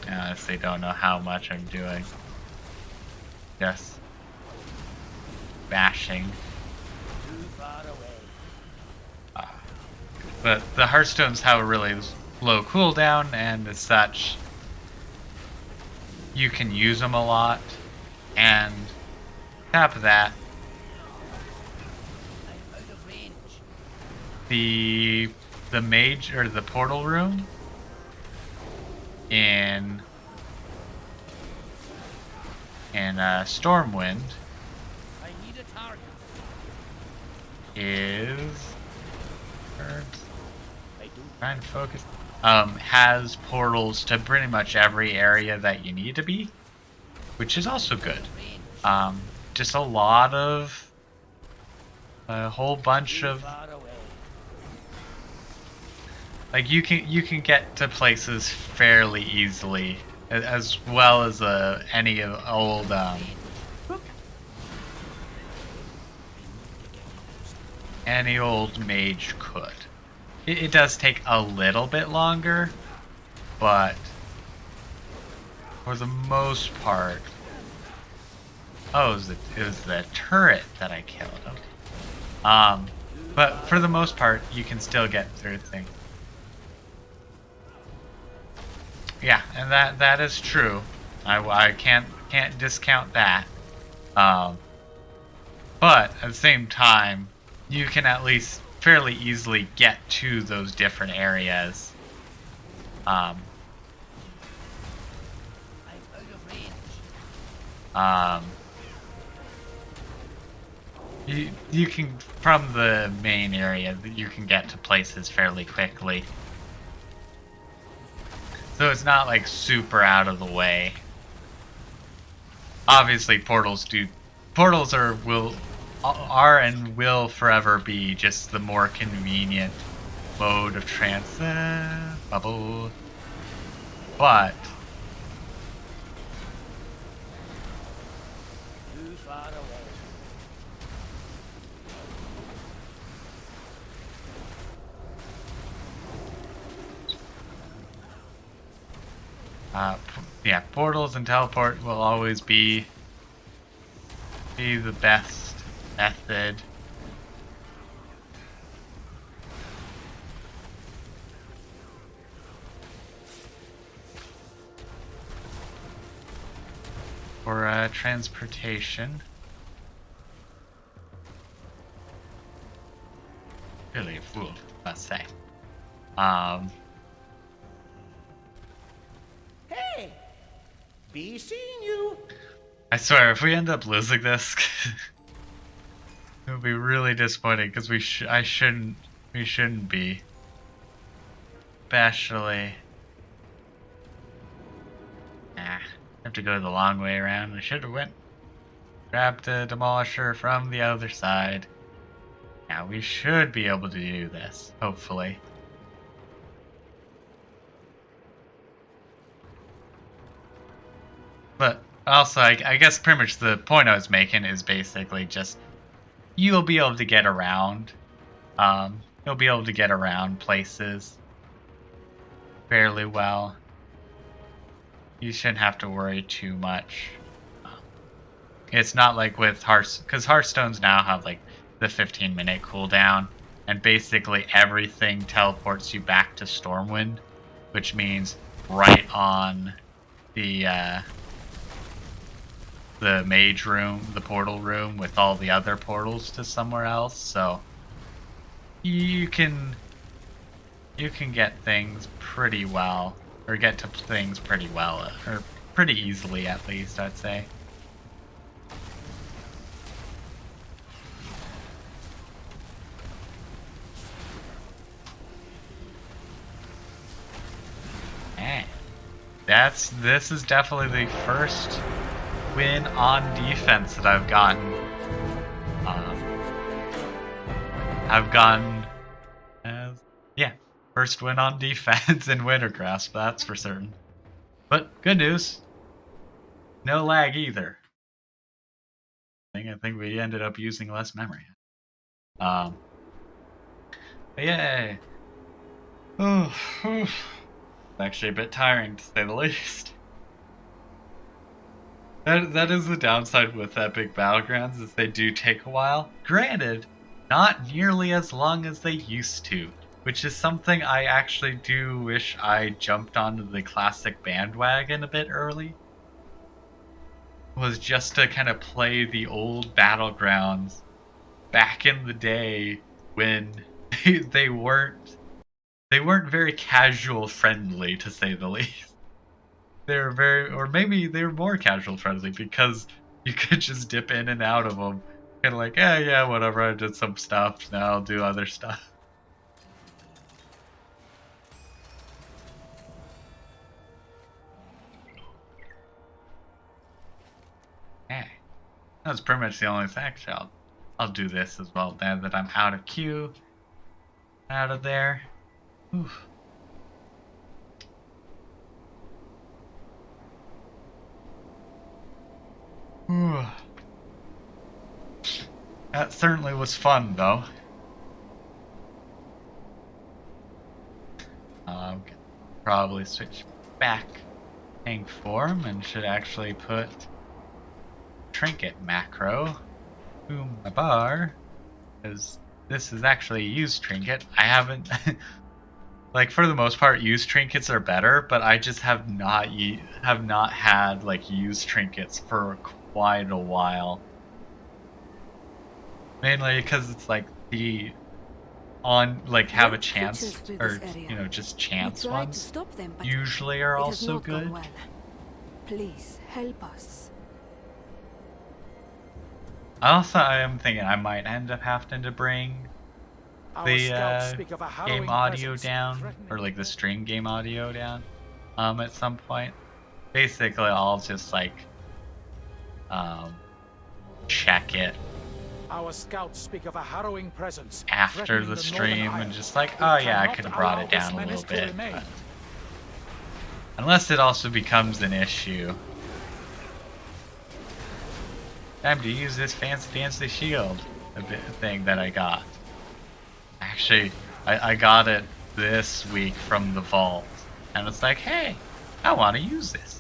honestly don't know how much I'm doing. Just bashing. But the Hearthstones have a really low cooldown, and as such, you can use them a lot. And on top of that, the mage or the portal room in Stormwind I need a target. is I do. trying to focus. Has portals to pretty much every area that you need to be, which is also good. Just a lot of a whole bunch Too of far away. like you can get to places fairly easily, as well as any of old any old mage could. It does take a little bit longer, but for the most part, oh, it was the turret that I killed. Okay. But for the most part, you can still get through things. Yeah, and that is true. I can't discount that. But at the same time, you can at least fairly easily get to those different areas. I'm out of range. You can, from the main area, you can get to places fairly quickly. So it's not like super out of the way. Obviously, portals are and will forever be just the more convenient mode of bubble. But Too far away. yeah, portals and teleport will always be the best method. For transportation. Really a fool, must say. Hey! Be seeing you! I swear, if we end up losing this, it would be really disappointing because we shouldn't be. Especially, have to go the long way around. I should have grabbed the demolisher from the other side. Now we should be able to do this, hopefully. But also, I guess pretty much the point I was making is basically just you'll be able to get around. You'll be able to get around places fairly well. You shouldn't have to worry too much. It's not like with because Hearthstones now have like the 15-minute cooldown, and basically everything teleports you back to Stormwind, which means right on the mage room, the portal room, with all the other portals to somewhere else. So you can get things pretty well, or get to things pretty well, or pretty easily at least, I'd say. This is definitely the first win on defense that I've gotten. First win on defense in Wintergrasp, that's for certain. But good news, no lag either. I think we ended up using less memory. Yay! It's actually a bit tiring to say the least. That is the downside with Epic Battlegrounds, is they do take a while. Granted, not nearly as long as they used to, which is something I actually do wish I jumped onto the classic bandwagon a bit early. Was just to kind of play the old Battlegrounds back in the day when they weren't they weren't very casual friendly, to say the least. They were very, or maybe they were more casual friendly because you could just dip in and out of them. Kind of like, yeah, whatever. I did some stuff. Now I'll do other stuff. Hey, that's pretty much the only thing. Actually, I'll do this as well now that I'm out of queue, out of there. Oof. Ooh. That certainly was fun, though. Probably switch back tank form and should actually put trinket macro to my bar, because this is actually a used trinket. I haven't like, for the most part, used trinkets are better, but I just have not had like used trinkets for quite a while. Mainly because it's like the on like have a chance, or just chance ones usually are also good. Well. Please help us. I am thinking I might end up having to bring the game audio down, or like the stream game audio down at some point. Basically I'll just like check it Our scouts speak of a harrowing presence after the stream and just like, oh yeah, I could have brought it down a little bit, but unless it also becomes an issue. Time to use this fancy shield thing that I got. Actually, I got it this week from the vault, and it's like, hey, I want to use this.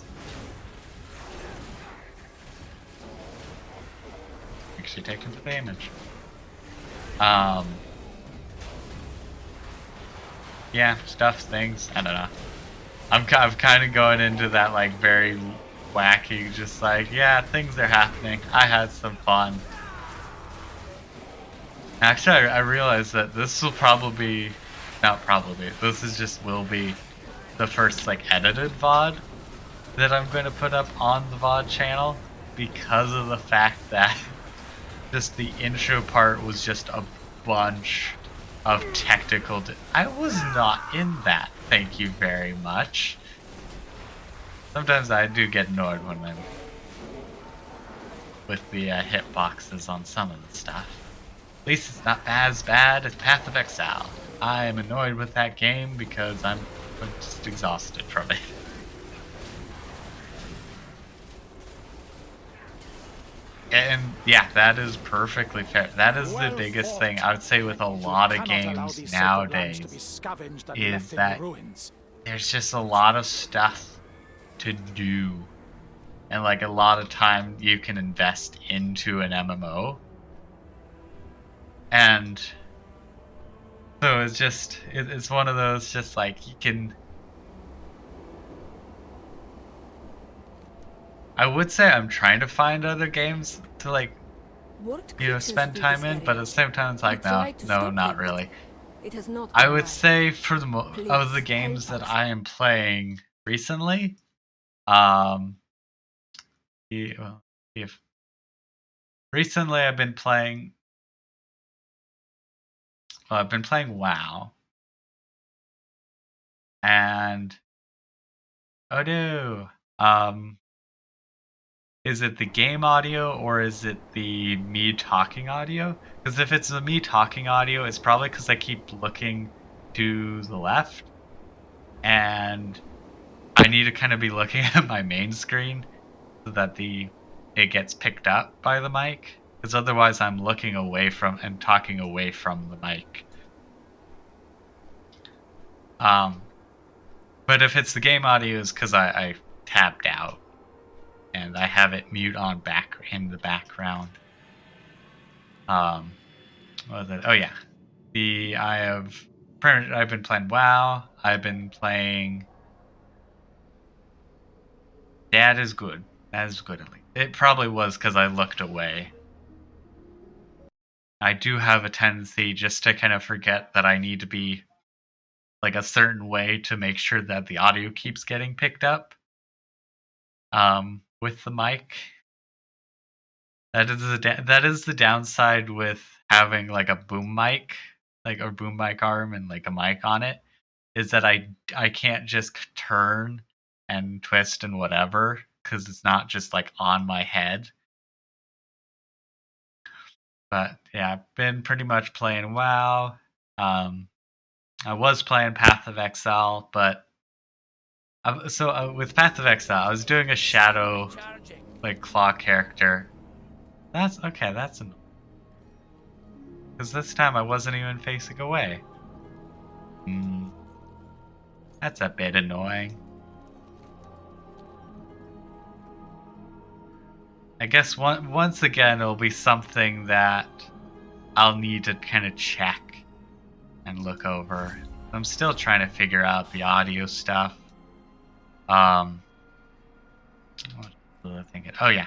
Actually taking the damage. Yeah, stuff, things, I don't know. I'm kind of going into that like very wacky, just like, yeah, things are happening. I had some fun. Actually, I realized that this will probably, not probably, this is just will be the first like edited VoD that I'm going to put up on the VoD channel, because of the fact that just the intro part was just a bunch of technical. I was not in that. Thank you very much. Sometimes I do get annoyed when I'm with the hitboxes on some of the stuff. At least it's not as bad as Path of Exile. I am annoyed with that game because I'm just exhausted from it. And yeah, that is perfectly fair. That is the biggest thing I would say with a lot of games nowadays, is that there's just a lot of stuff to do, and like a lot of time you can invest into an MMO. And so it's just, it's one of those, just like, you can, I would say I'm trying to find other games to like, spend time in, but at the same time it's like, no, not really. I would say for the of the games that I am playing recently, if recently I've been playing WoW, and oh no, is it the game audio or is it the me talking audio? Because if it's the me talking audio, it's probably because I keep looking to the left, and I need to kind of be looking at my main screen so that it gets picked up by the mic. Because otherwise I'm looking away from and talking away from the mic. But if it's the game audio, it's because I tapped out and I have it mute on in the background. What was it? Oh yeah, I've been playing WoW. I've been playing. That is good. That is good at least. It probably was because I looked away. I do have a tendency just to kind of forget that I need to be like a certain way to make sure that the audio keeps getting picked up with the mic. That is the downside with having like a boom mic, like a boom mic arm and like a mic on it, is that I can't just turn and twist and whatever because it's not just like on my head. But yeah, I've been pretty much playing WoW. I was playing Path of Exile, but with Path of Exile, I was doing a shadow Charging. like claw character. That's okay. That's annoying because this time I wasn't even facing away. That's a bit annoying. I guess once again it'll be something that I'll need to kind of check and look over. I'm still trying to figure out the audio stuff. What was I thinking? Oh yeah.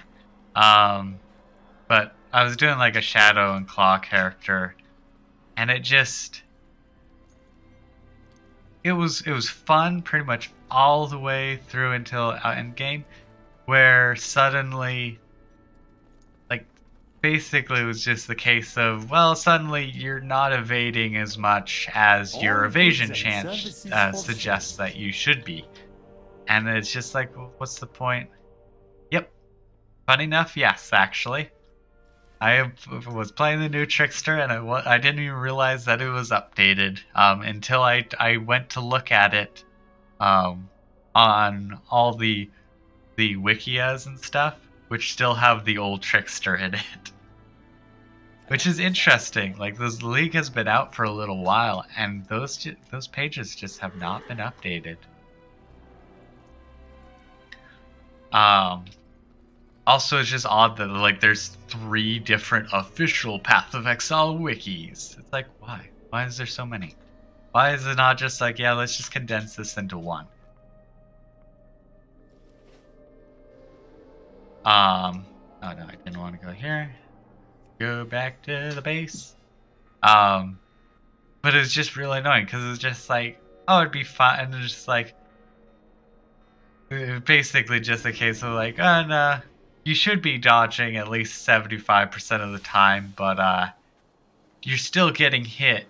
But I was doing like a shadow and claw character, and it was fun pretty much all the way through until end game, where suddenly, like, basically it was just the case of, well, suddenly you're not evading as much as your evasion chance suggests that you should be. And it's just like, well, what's the point? Yep. Funny enough, yes, actually. I was playing the new Trickster, and I didn't even realize that it was updated until I went to look at it on all the wikias and stuff, which still have the old Trickster in it. Which is interesting. Like, the league has been out for a little while, and those pages just have not been updated. Also, it's just odd that like there's 3 different official Path of Exile wikis. It's like, why? Why is there so many? Why is it not just like, yeah, let's just condense this into one? Oh no, I didn't want to go here. Go back to the base. But it's just really annoying because it's just like, oh, it'd be fun, and it's just like, basically just a case of like, oh no, you should be dodging at least 75% of the time, but you're still getting hit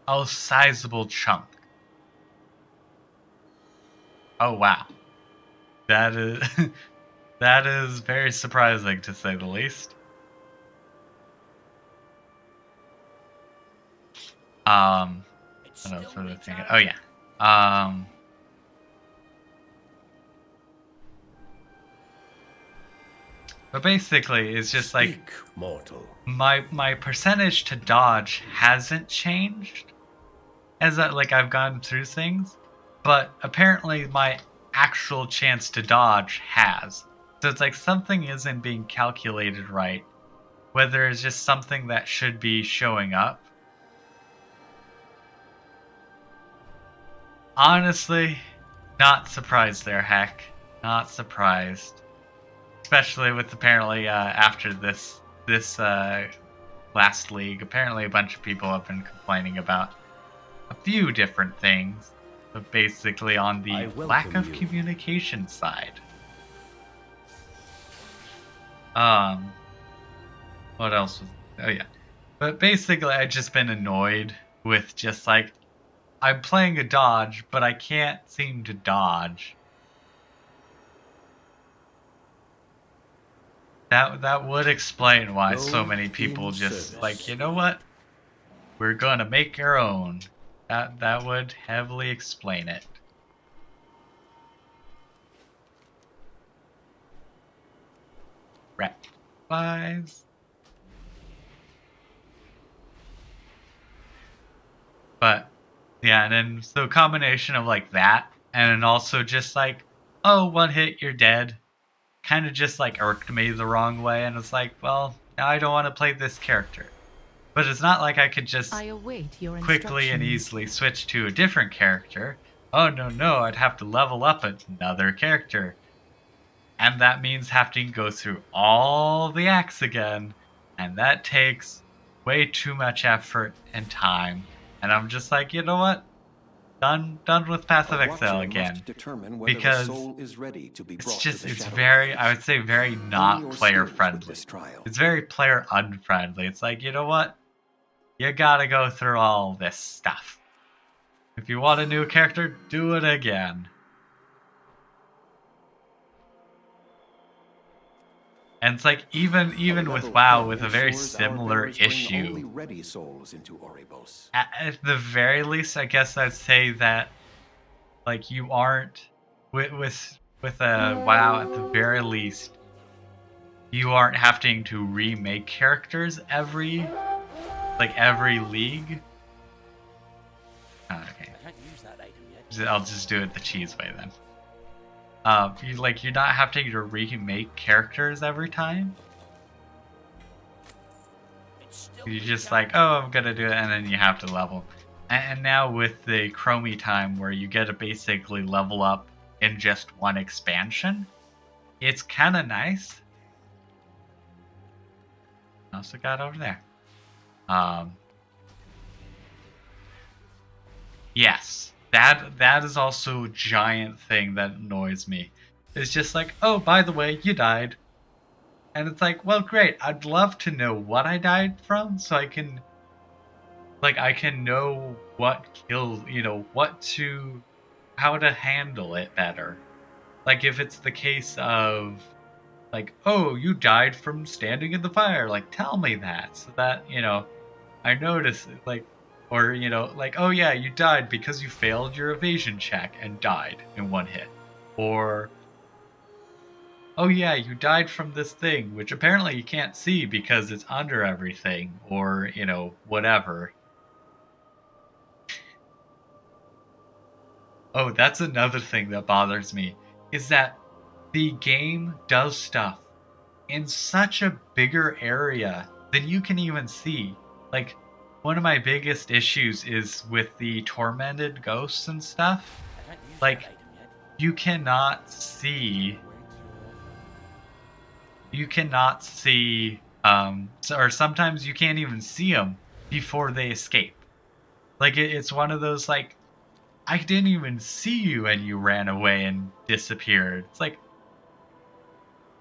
a sizable chunk. Oh wow, that is that is very surprising to say the least. What else was I thinking? Oh yeah. But basically, it's just like mortal. my percentage to dodge hasn't changed as I've gone through things, but apparently my actual chance to dodge has. So it's like something isn't being calculated right, whether it's just something that should be showing up. Honestly, not surprised there, Heck. Not surprised. Especially with apparently after this last league, apparently a bunch of people have been complaining about a few different things, but basically on the lack of communication side. What else was? Oh yeah, but basically I've just been annoyed with just like, I'm playing a dodge, but I can't seem to dodge. That would explain why so many people just like, you know what? We're gonna make our own. That would heavily explain it. Rat flies. But yeah, and then so a combination of like that, and then also just like, oh, one hit, you're dead. Kind of just like irked me the wrong way, and it's like, well, now I don't want to play this character. But it's not like I could just quickly and easily switch to a different character. Oh no, I'd have to level up another character. And that means having to go through all the acts again, and that takes way too much effort and time. And I'm just like, you know what? Done with Path A of watcher Exile must again. determine whether Because a soul is ready to be it's brought just, to the it's Shadow very, Lands. I would say very Hone not your player skills with friendly. this trial. It's very player unfriendly. It's like, you know what? You gotta go through all this stuff. If you want a new character, do it again. And it's like, even with level WoW, head with a very ensures our similar bearers bring issue, only ready souls into Oribos. at the very least, I guess I'd say that, like, you aren't with a WoW, at the very least, you aren't having to remake characters every league. Oh, okay, I can't use that item yet. I'll just do it the cheese way then. You're not having to remake characters every time. It's still You just like, oh, I'm gonna do it, and then you have to level. And now with the Chromie time, where you get to basically level up in just one expansion, it's kind of nice. Also got over there. Yes, that is also a giant thing that annoys me. It's just like, oh, by the way, you died. And it's like, well, great. I'd love to know what I died from, so I can know what killed, how to handle it better. Like, if it's the case of, like, oh, you died from standing in the fire, like, tell me that, so that, I notice it, like, or, like, oh yeah, you died because you failed your evasion check and died in one hit. Or, oh yeah, you died from this thing, which apparently you can't see because it's under everything, or, whatever. Oh, that's another thing that bothers me, is that the game does stuff in such a bigger area than you can even see. Like, one of my biggest issues is with the tormented ghosts and stuff. I can't use Like, that item yet. you cannot see or sometimes you can't even see them before they escape. Like, it's one of those, like, I didn't even see you and you ran away and disappeared. It's like,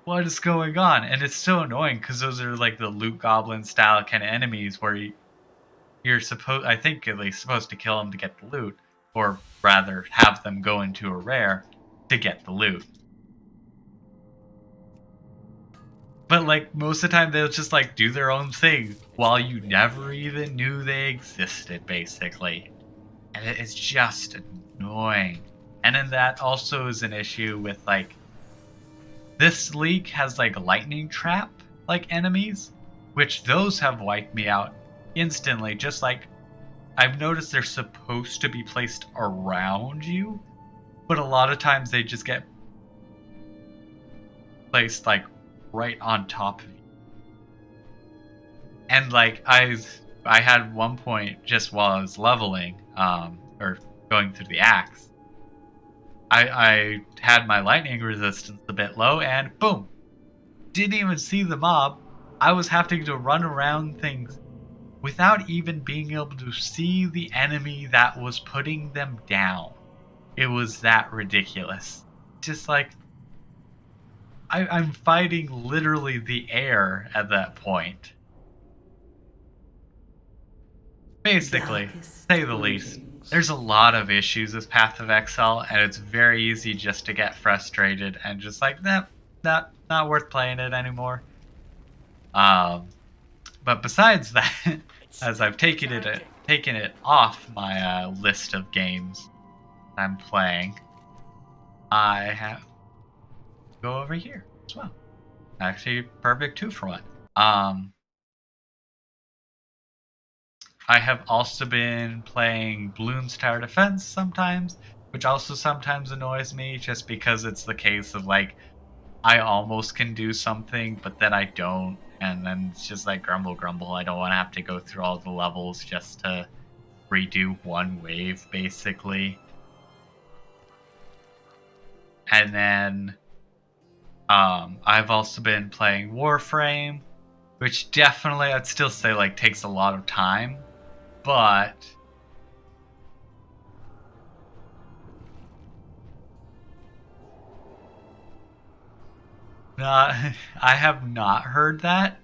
what is going on? And it's so annoying because those are like the loot goblin style kind of enemies where you're supposed, I think at least, supposed to kill them to get the loot, or rather have them go into a rare to get the loot. But like most of the time they'll just like do their own thing while you never even knew they existed, basically. And it's just annoying. And then that also is an issue with, like, this league has like lightning trap like enemies, which those have wiped me out instantly. Just like, I've noticed they're supposed to be placed around you, but a lot of times they just get placed like right on top of you. And like I had one point just while I was leveling, or going through the axe, I had my lightning resistance a bit low, and boom, didn't even see the mob. I was having to run around things without even being able to see the enemy that was putting them down. It was that ridiculous. Just like, I'm fighting literally the air at that point. Basically, say the least. There's a lot of issues with Path of Exile, and it's very easy just to get frustrated and just like, nah, not worth playing it anymore. But besides that, as I've taken it off my list of games I'm playing, I have go over here as well. Actually, perfect 2-for-1. I have also been playing Bloons Tower Defense sometimes, which also sometimes annoys me just because it's the case of like, I almost can do something, but then I don't, and then it's just like grumble, grumble. I don't want to have to go through all the levels just to redo one wave, basically. And then I've also been playing Warframe, which definitely I'd still say like takes a lot of time, but not. I have not heard that,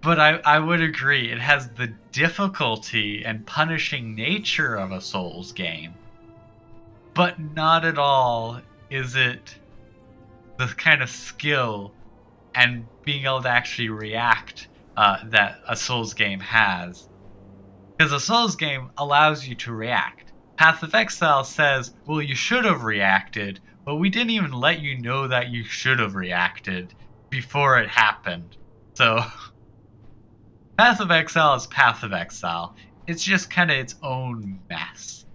but I would agree. It has the difficulty and punishing nature of a Souls game, but not at all is it the kind of skill and being able to actually react that a Souls game has. Because a Souls game allows you to react. Path of Exile says, well, you should have reacted, but we didn't even let you know that you should have reacted before it happened. So, Path of Exile is Path of Exile. It's just kind of its own mess.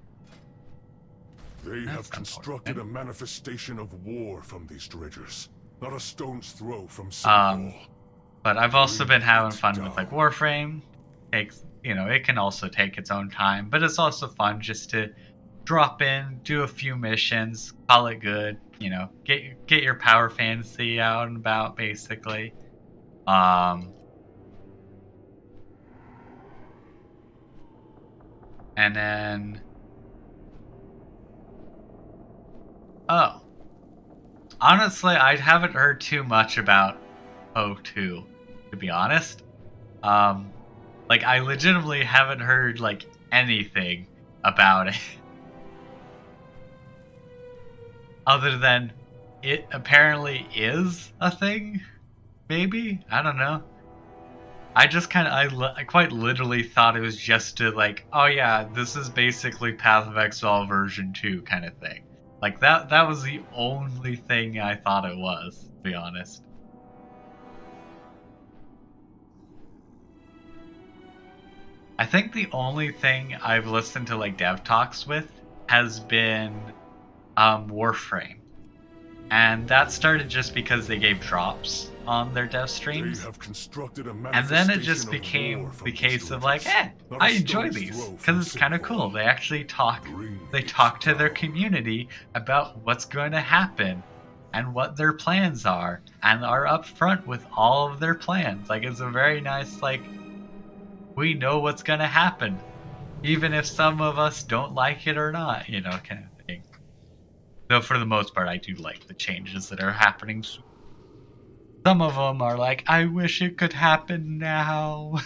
They That's have constructed unfortunate. a manifestation of war from these dredgers, not a stone's throw from Sinful. But I've also been having fun with like Warframe. It can also take its own time, but it's also fun just to drop in, do a few missions, call it good. Get your power fantasy out and about, basically. And then, honestly, I haven't heard too much about O2, to be honest. I legitimately haven't heard anything about it. Other than it apparently is a thing, maybe? I don't know. I just I quite literally thought it was just to oh yeah, this is basically Path of Exile version 2 kind of thing. That was the only thing I thought it was, to be honest. I think the only thing I've listened to dev talks with has been Warframe. And that started just because they gave drops on their dev streams. They have constructed a And then it manifestation just of became war from the these case of dredgers, not a I enjoy stone's these throw from because it's kind of Sinful. cool. They actually they talk to their community about what's going to happen and what their plans are, and are upfront with all of their plans. It's a very nice we know what's going to happen, even if some of us don't like it or not, kind of thing. Though for the most part, I do like the changes that are happening. Some of them are I wish it could happen now.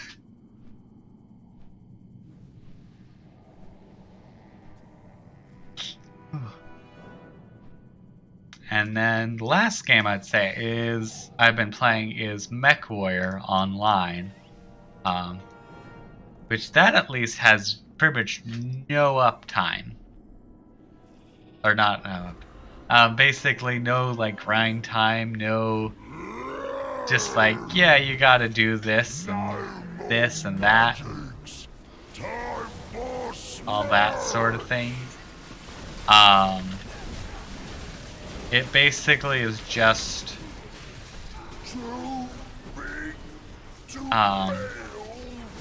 And then the last game I'd say I've been playing is MechWarrior Online, which that at least has pretty much no uptime, or not. Basically no grind time, no. Just yeah, you gotta do this and that, all that sort of thing. It basically is just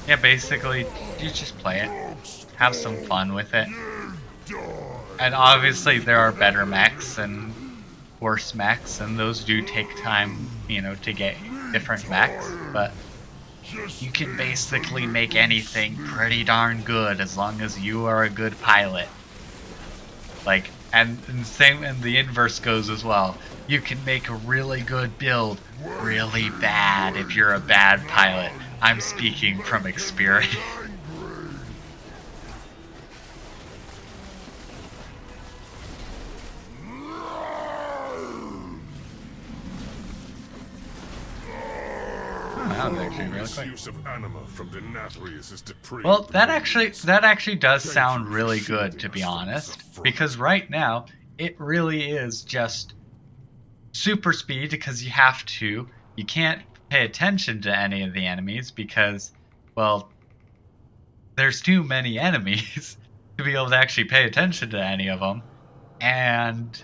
yeah, basically you just play it, have some fun with it. And obviously there are better mechs and worse mechs, and those do take time, to get different mechs, but you can basically make anything pretty darn good as long as you are a good pilot. And the inverse goes as well. You can make a really good build really bad if you're a bad pilot. I'm speaking from experience. That was actually really quick. Use of anima from Denathrius is depraved. Well, that actually does sound really good, to be honest, because right now it really is just super speed, because you have to. You can't pay attention to any of the enemies because, well, there's too many enemies to be able to actually pay attention to any of them, and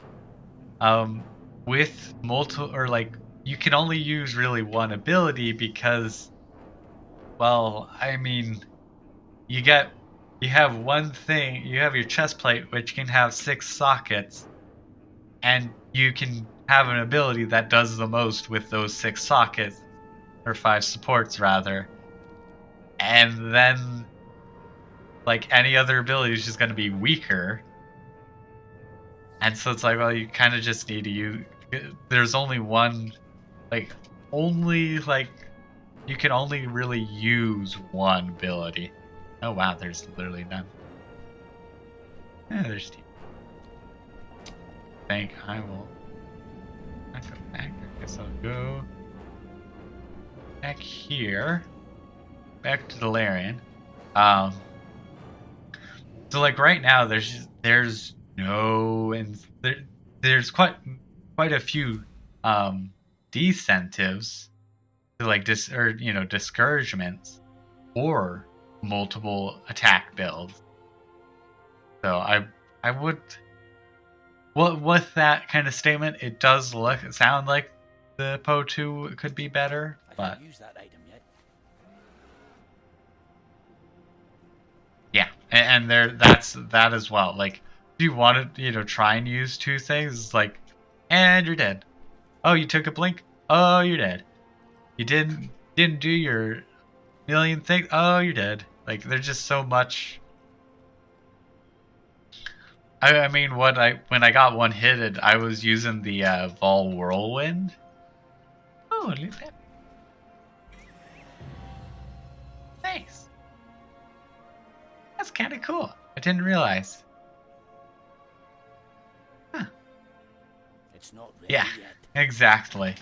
with multiple you can only use really one ability because, well, I mean, you have one thing, you have your chest plate, which can have 6 sockets, and you can have an ability that does the most with those 6 sockets, or 5 supports rather, and then any other ability is just going to be weaker. And so it's well, you kind of just need to use, there's only one like only like you can only really use one ability. Oh wow, there's literally none. There's two. I think I will not go back. I guess I'll go back here. Back to the Larian. So like right now there's no and there's quite a few decentives to like discouragements or multiple attack builds. So I would with that kind of statement, it does sound like the Poe 2 could be better, I but can't use that item yet. yeah, and that's that as well. Like, if you want to, try and use two things, it's like, and you're dead. Oh, you took a blink. Oh, you're dead. You didn't do your million things. Oh, you're dead. Like, there's just so much. I mean, when I got one hitted, I was using the Vol Whirlwind. Oh, look at that. Nice. That's kind of cool. I didn't realize. Huh. It's not ready Yeah, yet. exactly.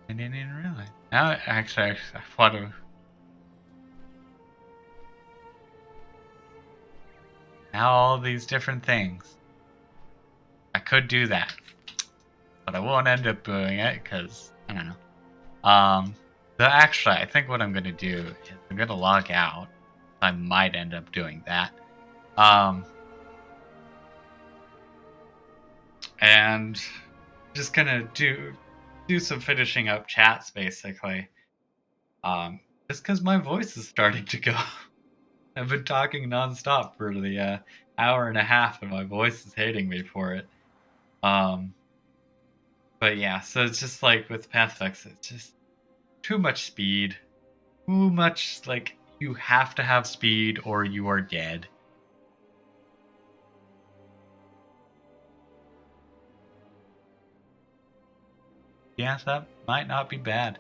I didn't even realize. Now, actually, I want to. Now all these different things. I could do that, but I won't end up doing it because I don't know. Actually, I think what I'm gonna do is I'm gonna log out. I might end up doing that. And just gonna do some finishing up chats basically. Just because my voice is starting to go. I've been talking nonstop for the hour and a half, and my voice is hating me for it. But yeah, so it's just like with Pathfix, it's just too much speed, too much like you have to have speed or you are dead. Yeah, that might not be bad.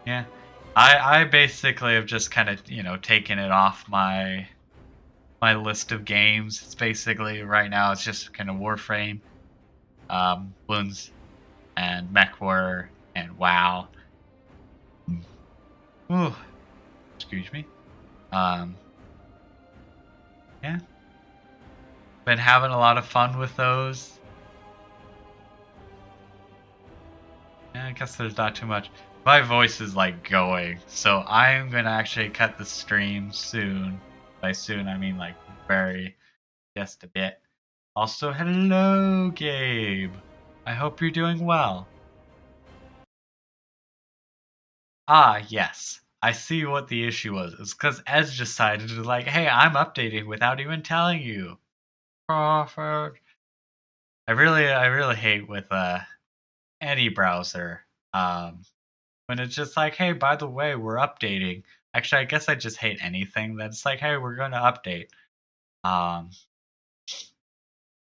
Yeah, I basically have just kind of taken it off my list of games. It's basically right now it's just kind of Warframe, Bloons, and MechWarrior and WoW. Ooh, excuse me. Um, yeah, been having a lot of fun with those. Yeah, I guess there's not too much. My voice is like going, so I'm gonna actually cut the stream soon. By soon, I mean like very just a bit. Also, hello, Gabe. I hope you're doing well. Ah, yes. I see what the issue was. It's because Edge decided to like, hey, I'm updating without even telling you. Crawford. I really hate with any browser. When it's just like, hey, by the way, we're updating. Actually, I guess I just hate anything that's like, hey, we're gonna update. Um,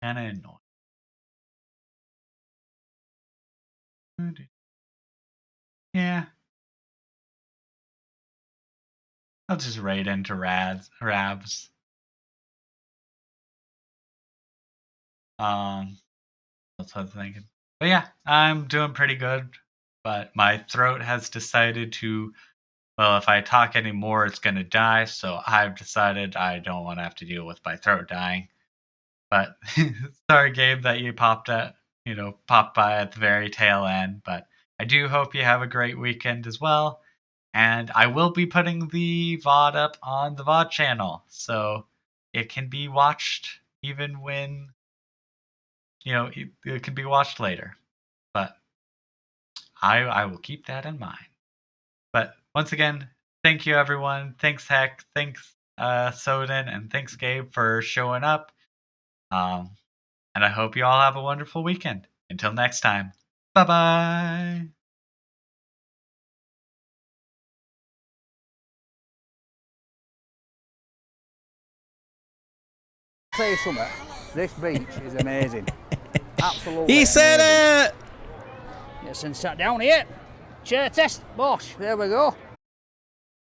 Kinda annoying. Yeah, I'll just raid into Rabs. That's what I was thinking. But yeah, I'm doing pretty good. But my throat has decided to, well, if I talk anymore, it's gonna die. So I've decided I don't want to have to deal with my throat dying. But sorry, Gabe, that you popped by at the very tail end. But I do hope you have a great weekend as well. And I will be putting the VoD up on the VoD channel, so it can be watched even when it can be watched later. But I will keep that in mind. But once again, thank you everyone. Thanks Heck. Thanks Soden, and thanks Gabe for showing up. And I hope you all have a wonderful weekend. Until next time. Bye bye. tell you something. This beach is amazing. Absolutely. He said amazing. it! Yes, and sat down here. Chair test, bosh. There we go.